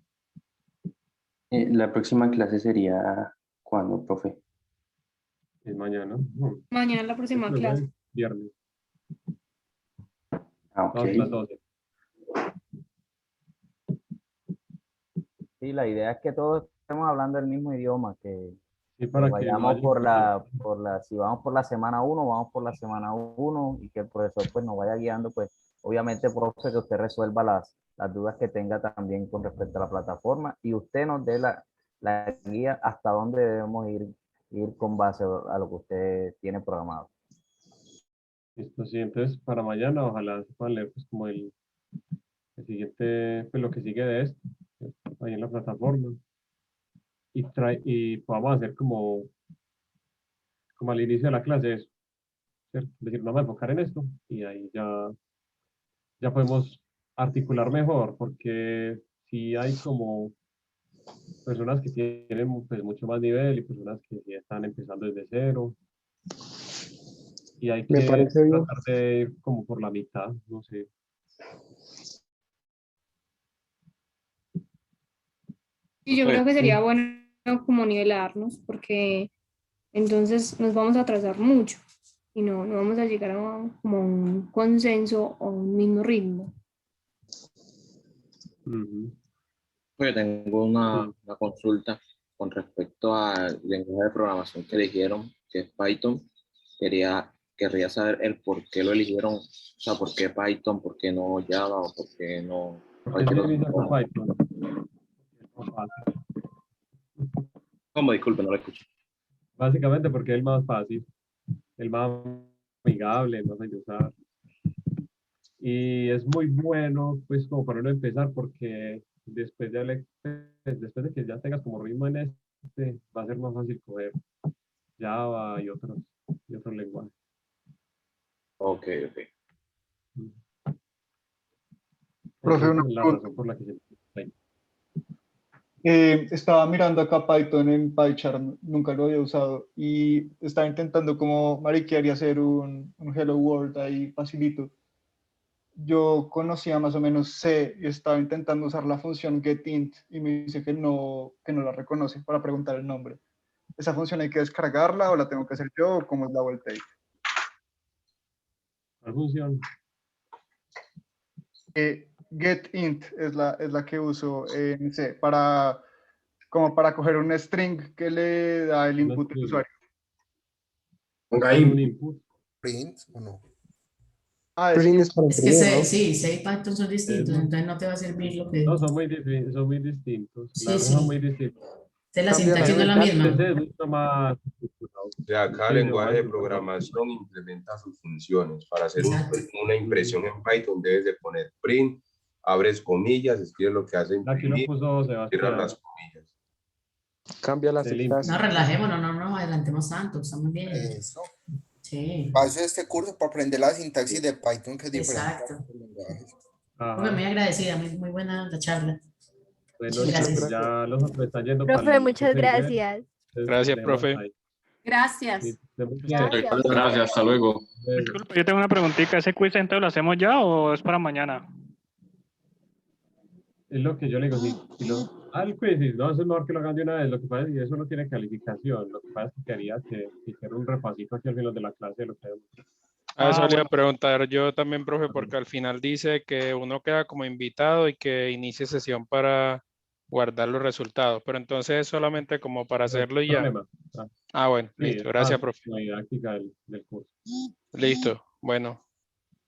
La próxima clase sería ¿cuándo, profe? Es mañana. Mañana la próxima clase. Viernes. Ok. A las 12. Sí, la idea es que todos estemos hablando el mismo idioma, que para que vayamos no si vamos por la semana 1, vamos por la semana 1 y que el profesor pues nos vaya guiando, pues obviamente, profe, que usted resuelva las dudas que tenga también con respecto a la plataforma y usted nos dé la guía hasta dónde debemos ir con base a lo que usted tiene programado. Listo, sí, entonces para mañana ojalá se puedan leer pues como el siguiente, pues lo que sigue de esto, ahí en la plataforma. Y podamos hacer como al inicio de la clase eso, ¿cierto? Es decir, vamos a enfocar en esto y ahí ya podemos articular mejor, porque si hay como personas que tienen pues mucho más nivel y personas que ya están empezando desde cero. Y hay que tratar de ir como por la mitad, no sé. Y yo creo que sería bueno como nivelarnos, porque entonces nos vamos a atrasar mucho y no vamos a llegar a como un consenso o un mismo ritmo. Yo tengo una consulta con respecto al lenguaje de programación que eligieron, que es Python. Querría saber el por qué lo eligieron, o sea, por qué Python, por qué no Java o por qué no... ¿Por qué se inicia con Python? ¿Cómo? Disculpe, no lo escucho. Básicamente porque es el más fácil, el más amigable, el más fácil de usar. Y es muy bueno, pues, como para uno empezar, porque después de que ya tengas como ritmo en este, va a ser más fácil coger Java y otros lenguajes. Ok. Profe, Esa es la razón por la que se... Estaba mirando acá Python en PyCharm, nunca lo había usado y estaba intentando como mariquear y hacer un Hello World ahí facilito. Yo conocía más o menos C y estaba intentando usar la función getInt y me dice que no la reconoce para preguntar el nombre. ¿Esa función hay que descargarla o la tengo que hacer yo o cómo es la vuelta ahí? ¿Cuál función? GetInt es la que uso en C como para coger un string que le da el input del usuario. ¿Un input? ¿Print o no? Print es para Es que C y Python son distintos, entonces no te va a servir lo que... No, son muy distintos. Sí. Son muy distintos. La sintaxis no es la misma. Es mucho más... O sea, cada lenguaje de programación implementa sus funciones. Para hacer una impresión en Python debes de poner print, abres comillas, escribes lo que hace imprimir, cierras las comillas. Cambia la sintaxis. No, relajémonos, no adelantemos tanto, está muy bien. Eso. Sí. Paso este curso para aprender la sintaxis de Python, que es diferente. Exacto. lenguajes. Profe, muy agradecida, muy buena la charla. Bueno, Muchas gracias. ya los otros están yendo Profe, para el muchas curso de inglés, gracias. entonces Gracias, dejemos profe. ahí. Gracias. Sí, estemos bien. Gracias. Gracias, hasta luego. Disculpe, yo tengo una preguntita. ¿Ese quiz entonces lo hacemos ya o es para mañana? Es lo que yo le digo, el quiz, sí, no, eso es mejor que lo hagan de una vez. Lo que pasa es que eso no tiene calificación. Lo que pasa es que quería que hiciera un repasito aquí al final de la clase de lo que A eso le iba bueno. a preguntar yo también, profe, porque al final dice que uno queda como invitado y que inicie sesión para guardar los resultados, pero entonces es solamente como para hacerlo y ya. Problema. Ah, bueno, Sí, listo. es Gracias, más profe. la didáctica del curso. Listo, bueno.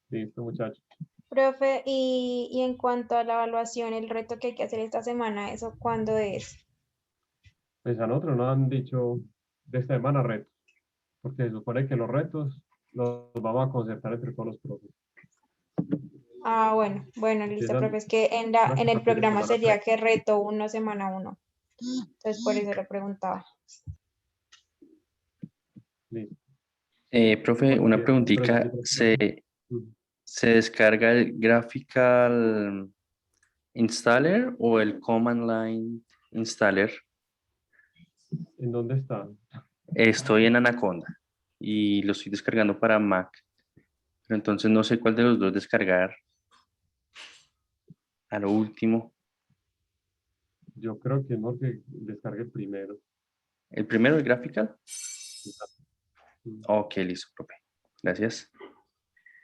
Listo, muchachos. Profe, y en cuanto a la evaluación, el reto que hay que hacer esta semana, ¿eso cuándo es? Pues a nosotros nos han dicho de esta semana retos, porque se supone que los retos los vamos a concertar entre todos los profes. Ah, bueno, listo, Empiezan profe. Es que en el prácticamente de programa semana sería 3. que reto 1, semana 1. Entonces, por eso le preguntaba. Listo. Profe, una preguntita. ¿Se descarga el Graphical Installer o el Command Line Installer? ¿En dónde está? Estoy en Anaconda y lo estoy descargando para Mac. Pero entonces no sé cuál de los dos descargar a lo último. Yo creo que es mejor que descargue el primero. ¿El primero, el Graphical? Ok, listo, profe. Gracias.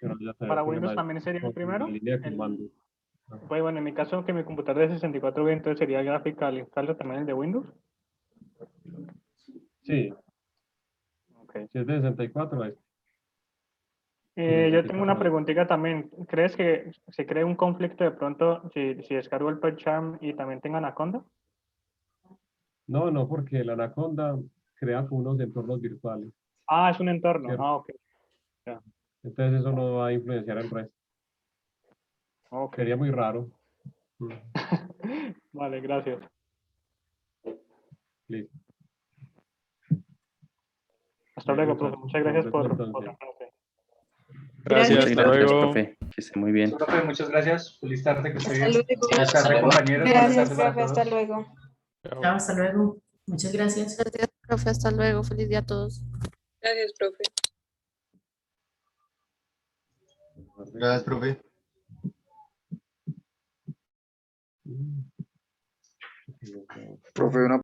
Pero ya se ve ¿Para el Windows problema también sería el con primero? la línea de comando. Pues bueno, en mi caso, que mi computador es de 64 bits, entonces sería Graphical Installer también el de Windows. Sí. Okay. Si es de 64, es. Yo tengo una preguntita también. ¿Crees que se cree un conflicto de pronto si descargo el PyCharm y también tengo Anaconda? No, porque la Anaconda crea unos entornos virtuales. Ah, es un entorno. ¿Cierto? Ah, ok. Ya. Entonces eso no va a influenciar el resto. Okay. Sería muy raro. Vale, gracias. Listo. Hasta luego, profe. Muchas gracias por la clase. Gracias, hasta luego. Profe. Que esté muy bien. Profe, muchas gracias. Feliz tarde, que esté Hasta bien. luego. Buenas tardes, compañeros. Buenas Gracias, tardes para profe. Hasta todos. luego. Chao, hasta luego. Muchas gracias. Gracias, profe. Hasta luego. Feliz día a todos. Gracias, profe. Gracias, profe. Profe, una